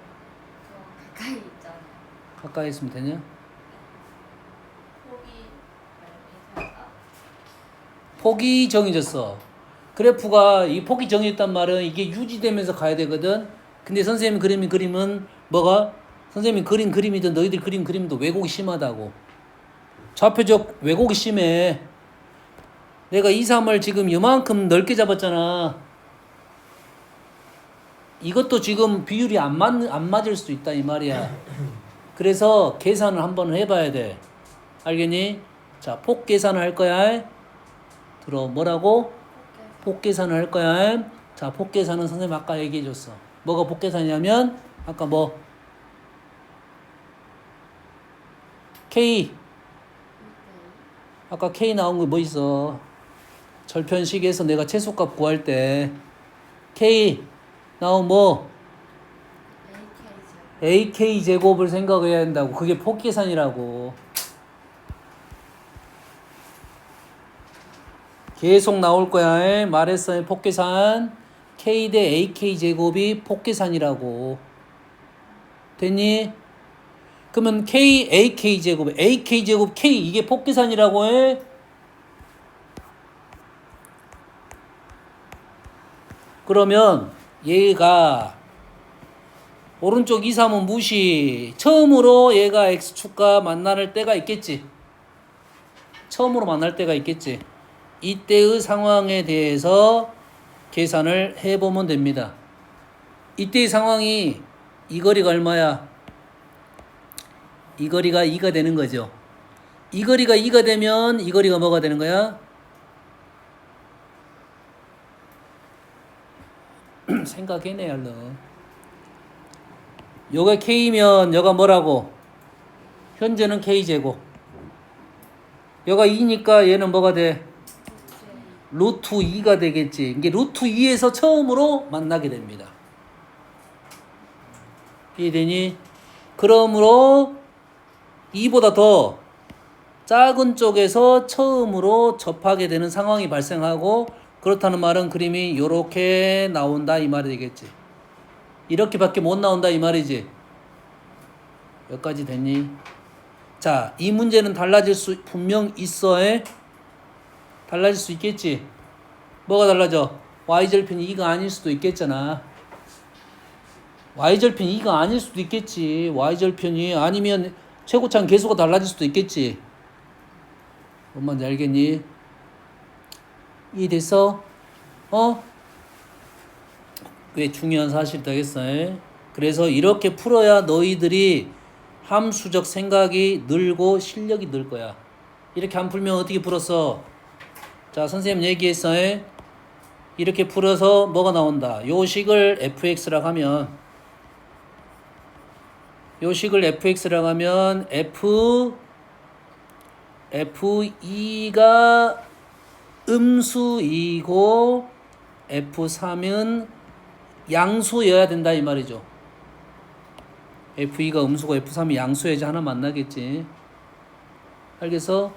저 가까이 있잖아. 가까이 있으면 되냐? 폭이 정해졌어. 그래프가 이 폭이 정해졌단 말은 이게 유지되면서 가야 되거든. 근데 선생님 그림은 뭐가? 선생님이 그림이든 너희들 그림도 왜곡이 심하다고. 좌표적 왜곡이 심해. 내가 2, 3을 지금 이만큼 넓게 잡았잖아. 이것도 지금 비율이 안 맞을 수도 있다 이 말이야. 그래서 계산을 한번 해봐야 돼. 알겠니? 자, 폭 계산을 할 거야. 들어. 뭐라고? 폭 계산을 할 거야. 자, 폭 계산은 선생님 아까 얘기해 줬어. 뭐가 폭 계산이냐면 아까 뭐 K 아까 K 나온 거 뭐 있어? 절편식에서 내가 최소값 구할 때 K 나온 뭐 AK 제곱을 생각해야 한다고. 그게 폭 계산이라고. 계속 나올 거야. 말했어요. 폭 계산. K 대 AK 제곱이 폭 계산이라고. 됐니? 그러면 K, AK 제곱, AK 제곱, K 이게 폭 계산이라고 해. 그러면 얘가 오른쪽 2, 3은 무시. 처음으로 얘가 X축과 만날 때가 있겠지. 처음으로 만날 때가 있겠지. 이때의 상황에 대해서 계산을 해보면 됩니다. 이때의 상황이 이 거리가 얼마야? 이 거리가 2가 되는 거죠. 이 거리가 2가 되면 이 거리가 뭐가 되는 거야? 생각해내 얼른. 요가 K면 여가 뭐라고? 현재는 K제곱. 여가 2니까 얘는 뭐가 돼? 루트 2가 되겠지. 이게 루트 2에서 처음으로 만나게 됩니다. 이해되니? 그러므로 2보다 더 작은 쪽에서 처음으로 접하게 되는 상황이 발생하고, 그렇다는 말은 그림이 이렇게 나온다 이 말이 되겠지. 이렇게밖에 못 나온다 이 말이지. 여기까지 됐니? 자, 이 문제는 달라질 수 분명 있어. 달라질 수 있겠지. 뭐가 달라져? y절편이 2가 아닐 수도 있겠잖아. y절편이 2가 아닐 수도 있겠지. y절편이 아니면 최고차는 계수가 달라질 수도 있겠지. 뭔 말인지 알겠니? 이해됐어? 꽤 중요한 사실이 되겠어. 그래서 이렇게 풀어야 너희들이 함수적 생각이 늘고 실력이 늘 거야. 이렇게 안 풀면 어떻게 풀었어? 자, 선생님 얘기했어. 이렇게 풀어서 뭐가 나온다? 요 식을 fx라고 하면, 요 식을 fx라고 하면 f F2가 음수이고 F3은 양수여야 된다 이 말이죠. F2가 음수고 F3이 양수여야지 하나 만나겠지. 알겠어?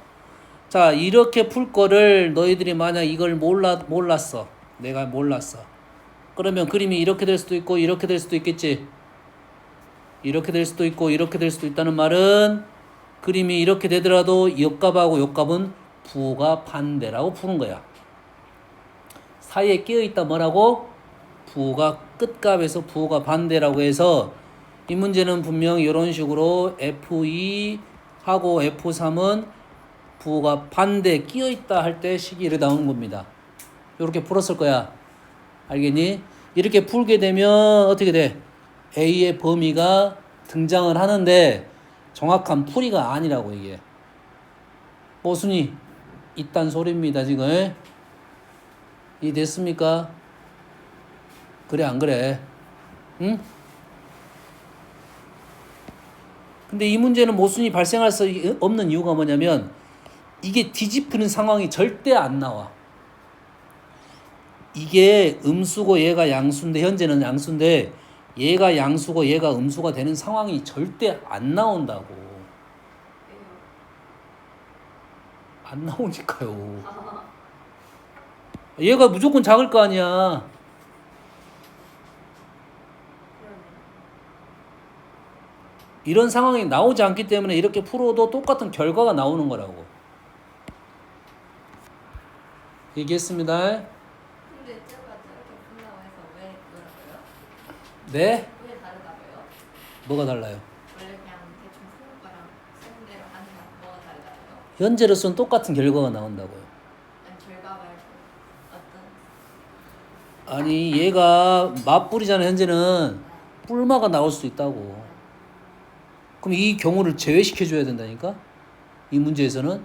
자, 이렇게 풀 거를 너희들이 만약 이걸 몰랐어. 내가 몰랐어. 그러면 그림이 이렇게 될 수도 있고 이렇게 될 수도 있겠지. 이렇게 될 수도 있고 이렇게 될 수도 있다는 말은 그림이 이렇게 되더라도 옆값하고 옆값은 부호가 반대라고 푸는 거야. 사이에 끼어있다 뭐라고? 부호가 끝값에서 부호가 반대라고 해서 이 문제는 분명 이런 식으로 F2하고 F3은 부호가 반대 끼어있다 할 때 식이 이렇게 나오는 겁니다. 이렇게 풀었을 거야. 알겠니? 이렇게 풀게 되면 어떻게 돼? A의 범위가 등장을 하는데 정확한 풀이가 아니라고 이게. 모순이 있단 소리입니다 지금. 이해됐습니까? 그래 안 그래? 응? 근데 이 문제는 모순이 발생할 수 없는 이유가 뭐냐면 이게 뒤집히는 상황이 절대 안 나와. 이게 음수고 얘가 양수인데 현재는 양수인데 얘가 양수고 얘가 음수가 되는 상황이 절대 안 나온다고. 안 나오니까요. 얘가 무조건 작을 거 아니야. 이런 상황이 나오지 않기 때문에 이렇게 풀어도 똑같은 결과가 나오는 거라고. 얘기했습니다. 근데 제가 저렇게 풀라고 해서 왜 그러고요? 네? 왜 다르다고요? 뭐가 달라요? 원래 그냥 대충 푸는 거랑 쓰는 대로 하는 거랑 뭐가 달라요? 현재로서는 똑같은 결과가 나온다고요. 아니 결과 말고 어떤 아니 얘가 맞불이잖아. 현재는 뿔마가 나올 수 있다고. 그럼 이 경우를 제외시켜줘야 된다니까? 이 문제에서는.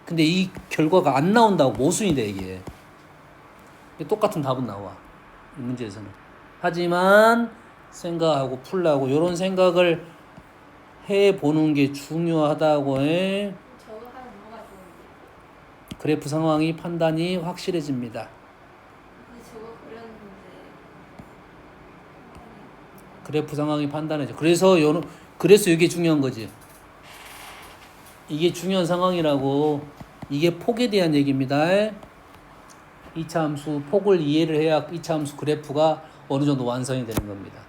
근데 이 결과가 안 나온다고. 모순이 돼 이게. 똑같은 답은 나와. 이 문제에서는. 하지만 생각하고 풀라고 이런 생각을 해보는 게 중요하다고 해. 저거 하면 뭐가 좋은데? 그래프 상황이 판단이 확실해집니다. 근데 저거 그렸는데 그래프 상황이 판단해져. 그래서 이게 중요한 거지. 이게 중요한 상황이라고. 이게 폭에 대한 얘기입니다. 2차 함수 폭을 이해를 해야 2차 함수 그래프가 어느 정도 완성이 되는 겁니다.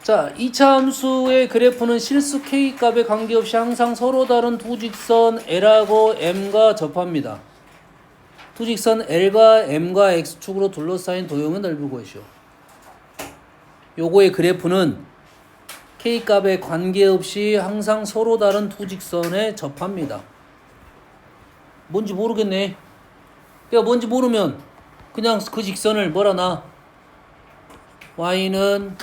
자, 2차 함수의 그래프는 실수 K값에 관계없이 항상 서로 다른 두 직선 L하고 M과 접합니다. 두 직선 L과 M과 X축으로 둘러싸인 도형은 넓은 것이요. 요거의 그래프는 K값에 관계없이 항상 서로 다른 두 직선에 접합니다. 뭔지 모르겠네. 내가 뭔지 모르면 그냥 그 직선을 뭐라 놔? Y는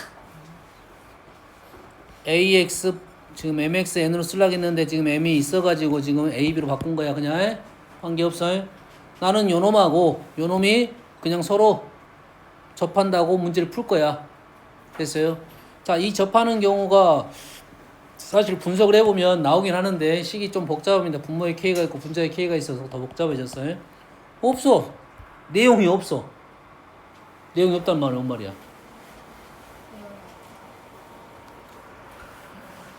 AX 지금 MXN으로 쓰려고 했는데 지금 M이 있어가지고 지금 AB로 바꾼 거야. 그냥 관계없어요. 나는 요놈하고 요놈이 그냥 서로 접한다고 문제를 풀 거야. 됐어요? 자, 이 접하는 경우가 사실 분석을 해보면 나오긴 하는데 식이 좀 복잡합니다. 분모의 K가 있고 분자의 K가 있어서 더 복잡해졌어요. 없어. 내용이 없어. 내용이 없단 말은 뭔 말이야?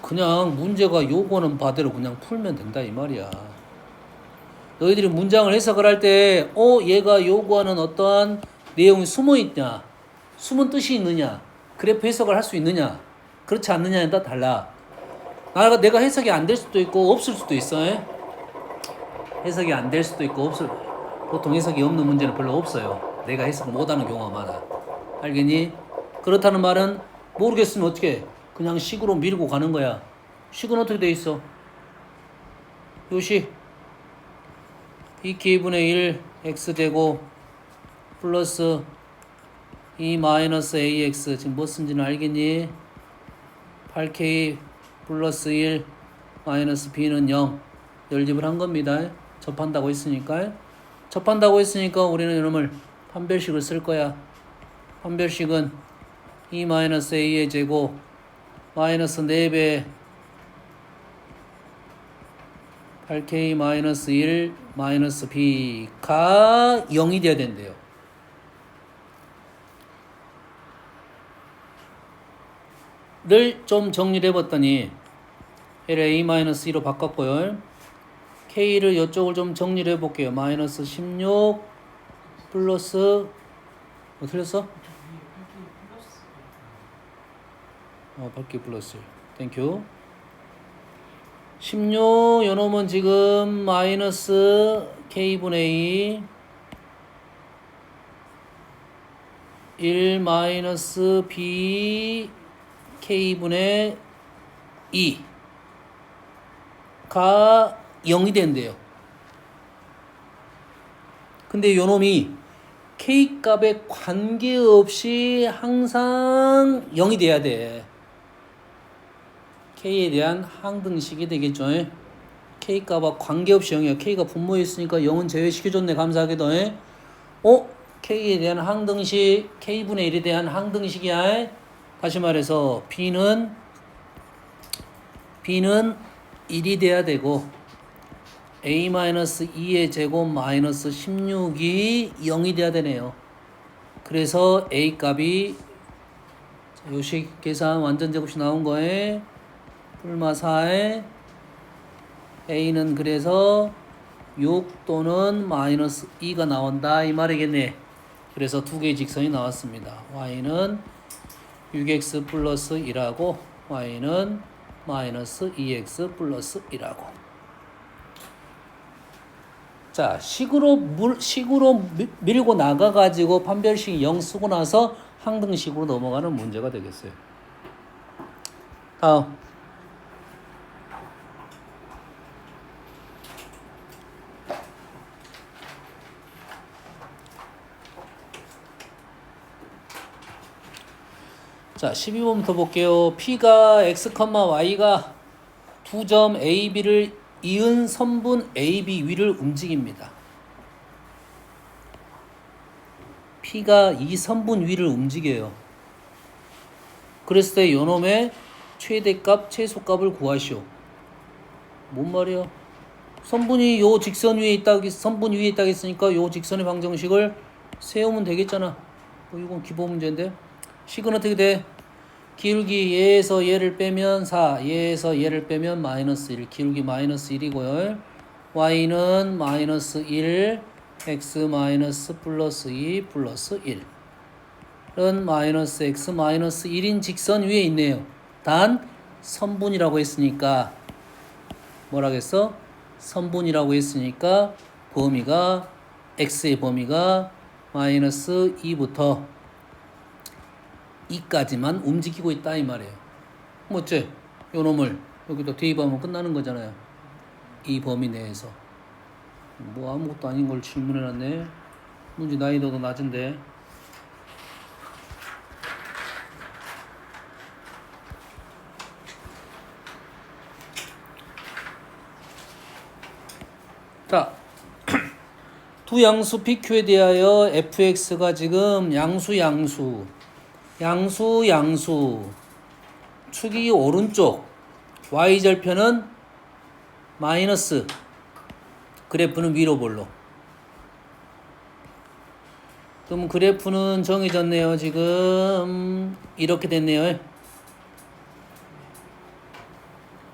그냥 문제가 요구하는 바대로 그냥 풀면 된다 이 말이야. 너희들이 문장을 해석을 할 때 얘가 요구하는 어떠한 내용이 숨어있냐, 숨은 뜻이 있느냐, 그래프 해석을 할 수 있느냐, 그렇지 않느냐에 따라 달라. 내가 해석이 안 될 수도 있고 없을 수도 있어. 해석이 안 될 수도 있고 보통 해석이 없는 문제는 별로 없어요. 내가 해석을 못하는 경우가 많아. 알겠니? 그렇다는 말은 모르겠으면 어떻게 해? 그냥 식으로 밀고 가는 거야. 식은 어떻게 돼 있어? 요식 2k분의 1 x 되고 플러스 2 마이너스 ax 지금 뭐 쓴지는 알겠니? 8k 플러스 1 마이너스 b는 0 열집을 한 겁니다. 접한다고 했으니까. 접한다고 했으니까 우리는 이놈을 판별식을 쓸 거야. 판별식은 2-a의 제곱 마이너스 4배 8k-1 마이너스 b가 0이 돼야 된대요. 를 좀 정리를 해봤더니 L을 a-2로 바꿨고요. k를 이쪽을 좀 정리를 해볼게요. 마이너스 16 플러스 틀렸어? 8k 플러스 땡큐. 16 요놈은 지금 마이너스 k분의 1 마이너스 b k분의 2가 0이 된대요. 근데 요놈이 k값에 관계없이 항상 0이 돼야 돼. k에 대한 항등식이 되겠죠. k값과 관계없이 0이야. k가 분모에 있으니까 0은 제외시켜줬네. 감사하게도. k에 대한 항등식 k분의 1에 대한 항등식이야. 다시 말해서 b는 1이 돼야 되고 a-2의 제곱 마이너스 16이 0이 돼야 되네요. 그래서 a 값이 요식 계산 완전 제곱식 나온 거에 뿔마 4에 a는 그래서 6 또는 마이너스 2가 나온다 이 말이겠네. 그래서 두 개의 직선이 나왔습니다. y는 6x 플러스 1하고 y는 마이너스 2x 플러스 1하고. 자, 식으로 밀고 나가가지고 판별식 0 쓰고 나서 항등식으로 넘어가는 문제가 되겠어요. 다음. 자, 12번부터 볼게요. P가 x, y가 두 점 A, B를 이은 선분 A, B 위를 움직입니다. P가 이 선분 위를 움직여요. 그랬을 때 요놈의 최대값, 최소값을 구하시오. 뭔 말이야? 선분이 요 직선 위에 있다, 선분 위에 있다 했으니까 요 직선의 방정식을 세우면 되겠잖아. 이건 기본 문제인데. 식은 어떻게 돼? 기울기 얘에서 얘를 빼면 4, 얘에서 얘를 빼면 마이너스 1, 기울기 마이너스 1이고요. y는 마이너스 1, x 마이너스 플러스 2 플러스 1은 마이너스 x 마이너스 1인 직선 위에 있네요. 단 선분이라고 했으니까 뭐라겠어? 선분이라고 했으니까 범위가 x의 범위가 마이너스 2부터 2까지만 움직이고 있다 이 말이에요. 뭐지? 요 놈을 여기다 대입하면 끝나는 거잖아요. 이 범위 내에서. 뭐 아무것도 아닌 걸 질문해놨네. 문제 난이도도 낮은데. 자, 두 양수 PQ에 대하여 fx가 지금 양수 축이 오른쪽 y절편은 마이너스 그래프는 위로 볼로. 그럼 그래프는 정해졌네요. 지금 이렇게 됐네요.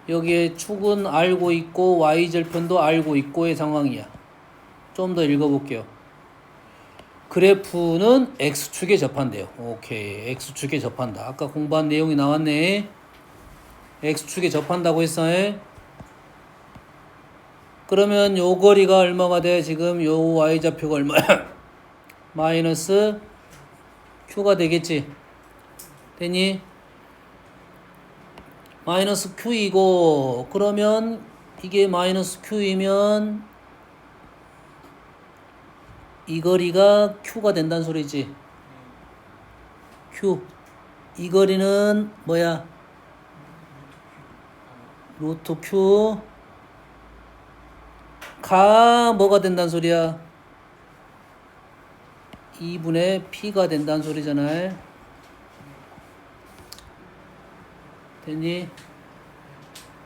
여기에 축은 알고 있고 y절편도 알고 있고의 상황이야. 좀 더 읽어볼게요. 그래프는 x축에 접한대요. 오케이. x축에 접한다. 아까 공부한 내용이 나왔네. x축에 접한다고 했어. 그러면 요 거리가 얼마가 돼? 지금 요 y좌표가 얼마야? 마이너스 q가 되겠지. 되니? 마이너스 q이고 그러면 이게 마이너스 q이면 이 거리가 q가 된다는 소리지. q. 이 거리는 뭐야? 루트 q. 가 뭐가 된다는 소리야? 2분의 p가 된다는 소리잖아요. 됐니?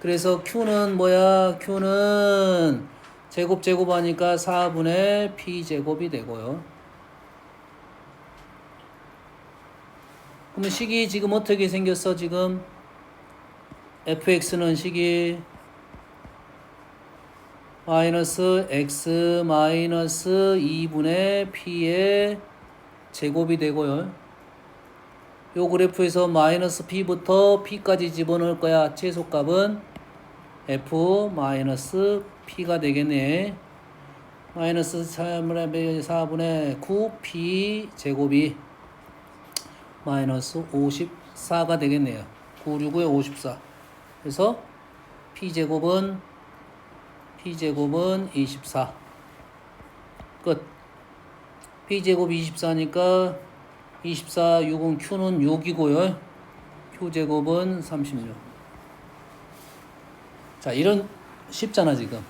그래서 Q는 뭐야? Q는 제곱하니까 4분의 P제곱이 되고요. 그러면 식이 지금 어떻게 생겼어? 지금 fx는 식이 마이너스 x 마이너스 2분의 p의 제곱이 되고요. 요 그래프에서 마이너스 p부터 p까지 집어넣을 거야. 최소값은 f 마이너스 p가 되겠네. 마이너스 4분의 9 p 제곱이 마이너스 54가 되겠네요. 9, 6에 54. 그래서 p제곱은 24. 끝. p제곱 24니까 24, 6은 q는 6이고요. q제곱은 36. 자, 이런 쉽잖아 지금.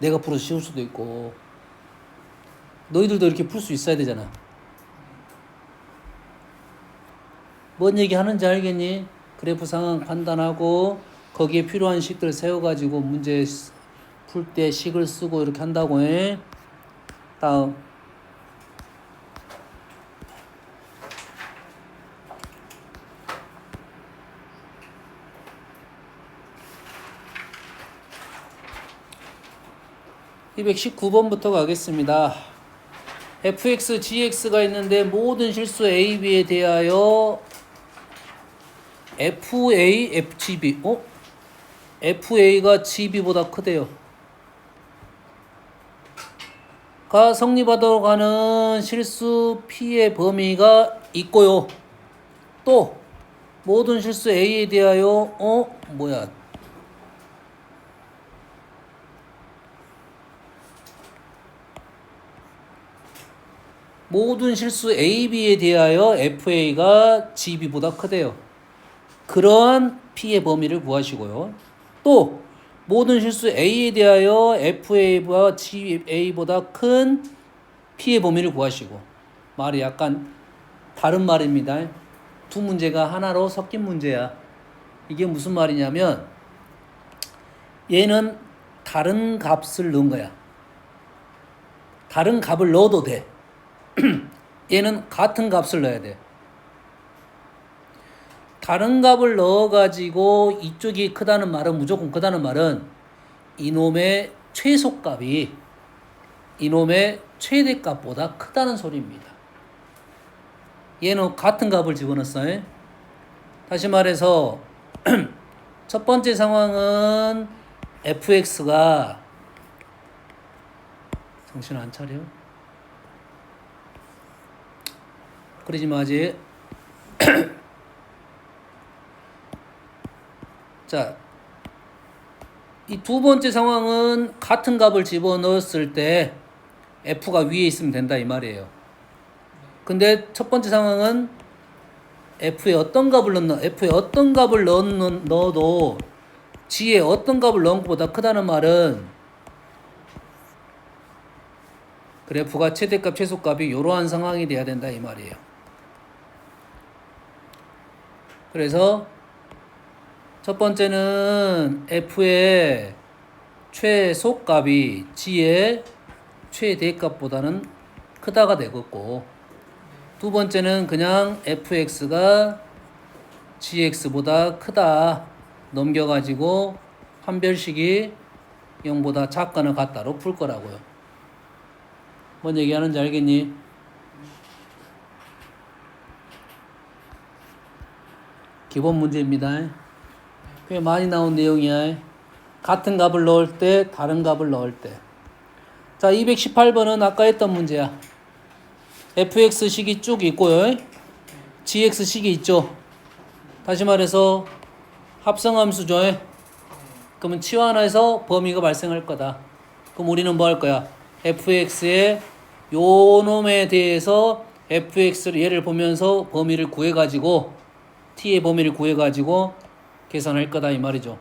내가 풀어서 쉬울 수도 있고 너희들도 이렇게 풀 수 있어야 되잖아. 뭔 얘기 하는지 알겠니? 그래프 상황 판단하고 거기에 필요한 식들 세워가지고 문제 풀 때 식을 쓰고 이렇게 한다고 해. 다음. (219번부터) 가겠습니다. fx, gx가 있는데 모든 실수 a, b에 대하여 fa, fgb, fa가 gb보다 크대요. 가 성립하도록 하는 실수 p의 범위가 있고요. 또 모든 실수 a에 대하여 모든 실수 a, b에 대하여 fa가 gb보다 크대요. 그러한 p의 범위를 구하시고요. 또 모든 실수 a에 대하여 fa가 ga보다 큰 p의 범위를 구하시고. 말이 약간 다른 말입니다. 두 문제가 하나로 섞인 문제야. 이게 무슨 말이냐면 얘는 다른 값을 넣은 거야. 다른 값을 넣어도 돼. 얘는 같은 값을 넣어야 돼. 다른 값을 넣어가지고 이쪽이 크다는 말은, 무조건 크다는 말은 이놈의 최소값이 이놈의 최대값보다 크다는 소리입니다. 얘는 같은 값을 집어넣었어요. 다시 말해서 첫 번째 상황은 fx가 정신 안 차려? 그러지 마지. 자, 이 두 번째 상황은 같은 값을 집어넣었을 때 f가 위에 있으면 된다 이 말이에요. 근데 첫 번째 상황은 f에 어떤 값을 넣어도 g에 어떤 값을 넣은 것보다 크다는 말은 그래프가 최대값 최소값이 이러한 상황이 돼야 된다 이 말이에요. 그래서 첫 번째는 f의 최소값이 g의 최대값보다는 크다가 되겠고, 두 번째는 그냥 fx가 gx보다 크다 넘겨가지고 판별식이 0보다 작거나 같다로 풀 거라고요. 뭔 얘기하는지 알겠니? 기본 문제입니다. 꽤 많이 나온 내용이야. 같은 값을 넣을 때, 다른 값을 넣을 때. 자, 218번은 아까 했던 문제야. fx식이 쭉 있고요. gx식이 있죠. 다시 말해서 합성함수죠. 그러면 치환해서 범위가 발생할 거다. 그럼 우리는 뭐 할 거야? fx의 요 놈에 대해서 fx를 얘를 보면서 범위를 구해가지고 t의 범위를 구해가지고 계산할 거다 이 말이죠.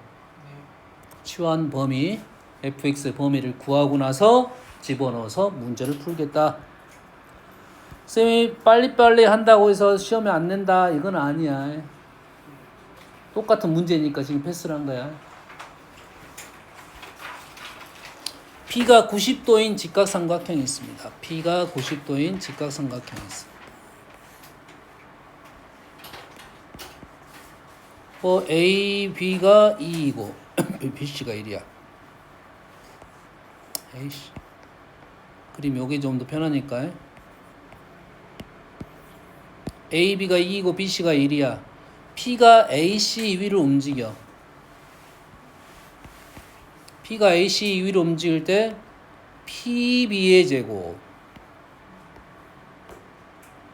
치환 범위 fx의 범위를 구하고 나서 집어넣어서 문제를 풀겠다. 쌤이 빨리빨리 한다고 해서 시험에 안 낸다 이건 아니야. 똑같은 문제니까 지금 패스를 한 거야. P가 90도인 직각삼각형이 있습니다. P가 90도인 직각삼각형이 있습니다. A, B가 2이고 B, C가 1이야. 에이씨. 그림 요게 좀 더 편하니까. A, B가 2이고 B, C가 1이야. P가 A, C 위로 움직여. P가 A, C 위로 움직일 때 PB의 제곱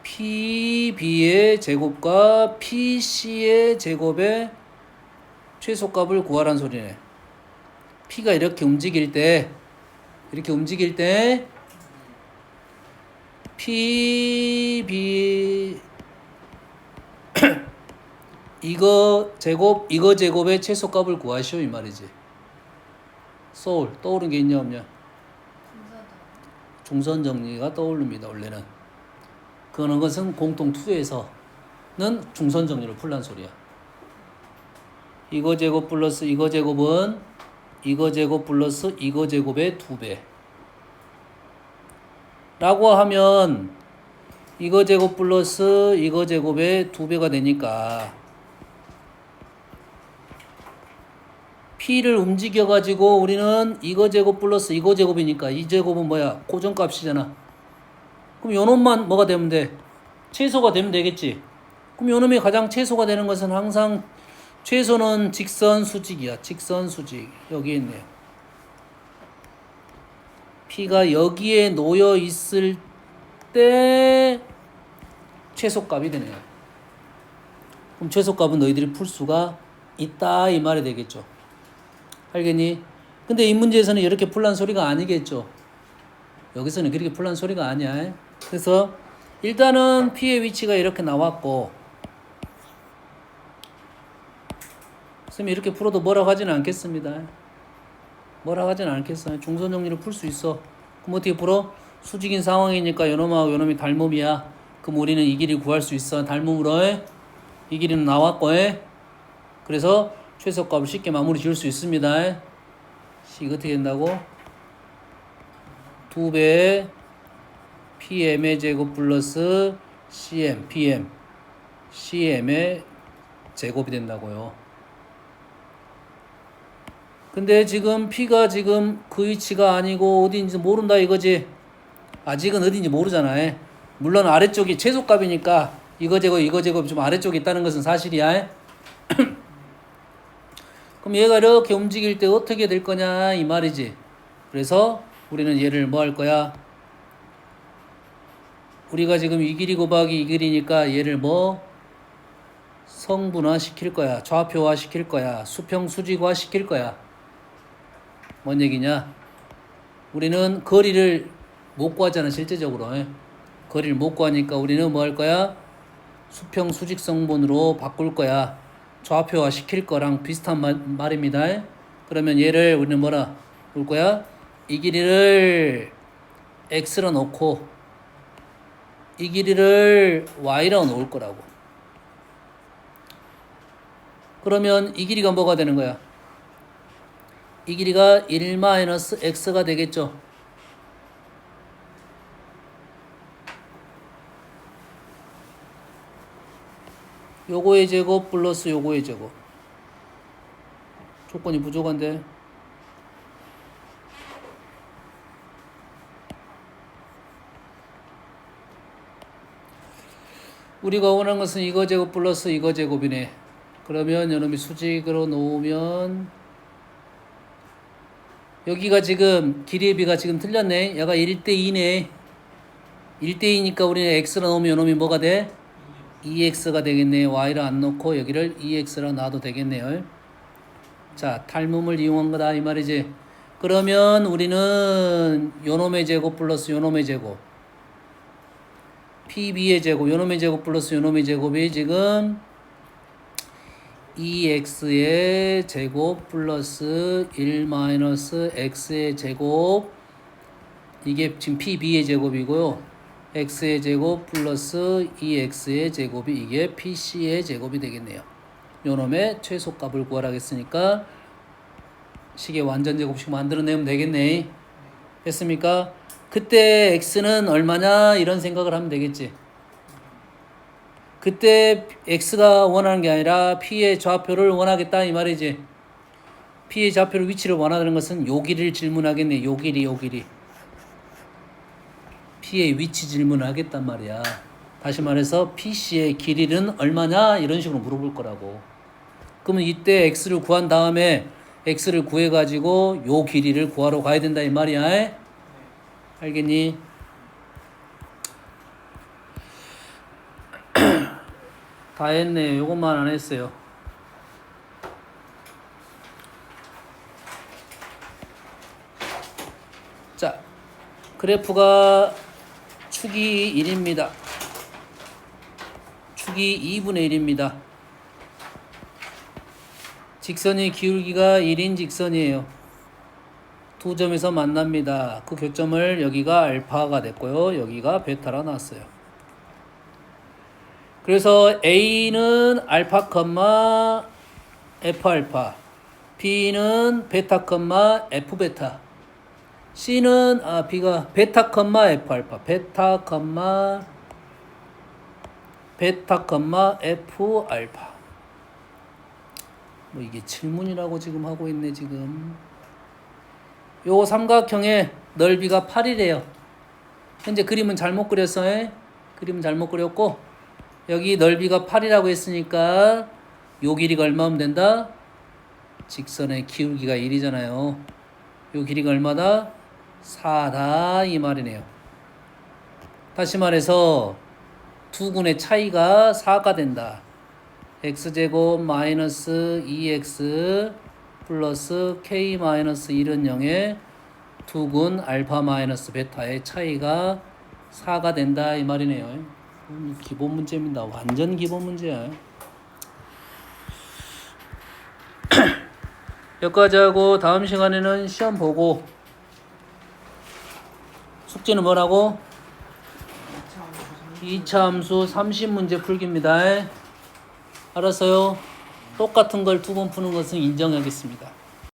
PB의 제곱과 PC의 제곱의 최소값을 구하란 소리네. P가 이렇게 움직일 때 PB 이거 제곱의 최소값을 구하시오 이 말이지. 소울 떠오른 게 있냐 없냐? 중선 정리가 떠오릅니다. 원래는 그거는 것은 공통 2에서는 중선 정리를 풀란 소리야. 이거 제곱 플러스 이거 제곱은 이거 제곱 플러스 이거 제곱의 2배 라고 하면 이거 제곱 플러스 이거 제곱의 2배가 되니까 P를 움직여가지고 우리는 이거 제곱 플러스 이거 제곱이니까 이 제곱은 뭐야? 고정값이잖아. 그럼 요놈만 뭐가 되면 돼? 최소가 되면 되겠지. 그럼 요놈이 가장 최소가 되는 것은 항상 최소는 직선 수직이야. 직선 수직. 여기 있네요. P가 여기에 놓여 있을 때 최소값이 되네요. 그럼 최소값은 너희들이 풀 수가 있다 이 말이 되겠죠. 알겠니? 근데 이 문제에서는 이렇게 풀란 소리가 아니겠죠. 여기서는 그렇게 풀란 소리가 아니야. 그래서 일단은 P의 위치가 이렇게 나왔고 선생님이 이렇게 풀어도 뭐라고 하지는 않겠습니다. 뭐라고 하지는 않겠어요. 중선 정리를 풀 수 있어. 그럼 어떻게 풀어? 수직인 상황이니까 요놈하고 요놈이 닮음이야. 그럼 우리는 이 길이 구할 수 있어. 닮음으로 해. 이 길이는 나왔고 해. 그래서 최소값을 쉽게 마무리 지을 수 있습니다. 이거 어떻게 된다고? 2배 PM의 제곱 플러스 CM, PM, CM의 제곱이 된다고요. 근데 지금 P가 지금 그 위치가 아니고 어디인지 모른다 이거지. 아직은 어디인지 모르잖아. 물론 아래쪽이 최소값이니까 이거 제곱 좀 아래쪽에 있다는 것은 사실이야. 그럼 얘가 이렇게 움직일 때 어떻게 될 거냐 이 말이지. 그래서 우리는 얘를 뭐 할 거야? 우리가 지금 이 길이 곱하기 이 길이니까 얘를 뭐 성분화 시킬 거야. 좌표화 시킬 거야. 수평 수직화 시킬 거야. 뭔 얘기냐? 우리는 거리를 못 구하잖아 실제적으로. 거리를 못 구하니까 우리는 뭐 할 거야? 수평 수직 성분으로 바꿀 거야. 좌표화 시킬 거랑 비슷한 말입니다. 그러면 얘를 우리는 뭐라 볼 거야? 이 길이를 x로 놓고 이 길이를 y로 놓을 거라고. 그러면 이 길이가 뭐가 되는 거야? 이 길이가 1-x가 되겠죠. 요거의 제곱 플러스 요거의 제곱. 조건이 부족한데. 우리가 원하는 것은 이거 제곱 플러스 이거 제곱이네. 그러면 요놈이 수직으로 놓으면 여기가 지금 길이의 비가 지금 틀렸네. 얘가 1대2네. 1대2니까 우리는 x로 놓으면 요놈이 뭐가 돼? 2x가 되겠네. y를 안 놓고 여기를 2x로 놔도 되겠네요. 자, 닮음을 이용한 거다 이 말이지. 그러면 우리는 요놈의 제곱 플러스 요놈의 제곱 PB의 제곱 요놈의 제곱 플러스 요놈의 제곱이 지금 2x의 제곱 플러스 1-x의 제곱 이게 지금 PB의 제곱이고요. x의 제곱 플러스 2x의 제곱이 이게 PC의 제곱이 되겠네요. 요놈의 최소값을 구하라겠으니까 식의 완전 제곱식 만들어내면 되겠네. 됐습니까? 그때 x는 얼마냐 이런 생각을 하면 되겠지. 그때 x가 원하는 게 아니라 p의 좌표를 원하겠다 이 말이지. p의 좌표를 위치를 원하는 것은 요 길이를 질문하겠네. 요 길이 p의 위치 질문을 하겠단 말이야. 다시 말해서 pc의 길이는 얼마냐 이런 식으로 물어볼 거라고. 그러면 이때 x를 구한 다음에 x를 구해가지고 요 길이를 구하러 가야 된다 이 말이야. 알겠니? 다 했네. 요것만 안 했어요. 자, 그래프가 축이 1입니다. 축이 2분의 1입니다. 직선의 기울기가 1인 직선이에요. 두 점에서 만납니다. 그 교점을 여기가 알파가 됐고요. 여기가 베타라 나왔어요. 그래서 A는 알파, F 알파, B는 베타, F 베타, C는 B가 베타, F 알파, 베타, F 알파. 뭐 이게 질문이라고 지금 하고 있네 지금. 요 삼각형의 넓이가 8이래요. 현재 그림은 잘못 그렸어. 그림은 잘못 그렸고 여기 넓이가 8이라고 했으니까 요 길이가 얼마면 된다? 직선의 기울기가 1이잖아요. 요 길이가 얼마다? 4다 이 말이네요. 다시 말해서 두 군의 차이가 4가 된다. x제곱 마이너스 2x 플러스 k 마이너스 1은 0의 두 군 알파 마이너스 베타의 차이가 4가 된다 이 말이네요. 기본 문제입니다. 완전 기본 문제야. 여기까지 하고 다음 시간에는 시험 보고 숙제는 뭐라고? 2차 함수 30문제 풀기입니다. 알았어요? 똑같은 걸 두 번 푸는 것은 인정하겠습니다.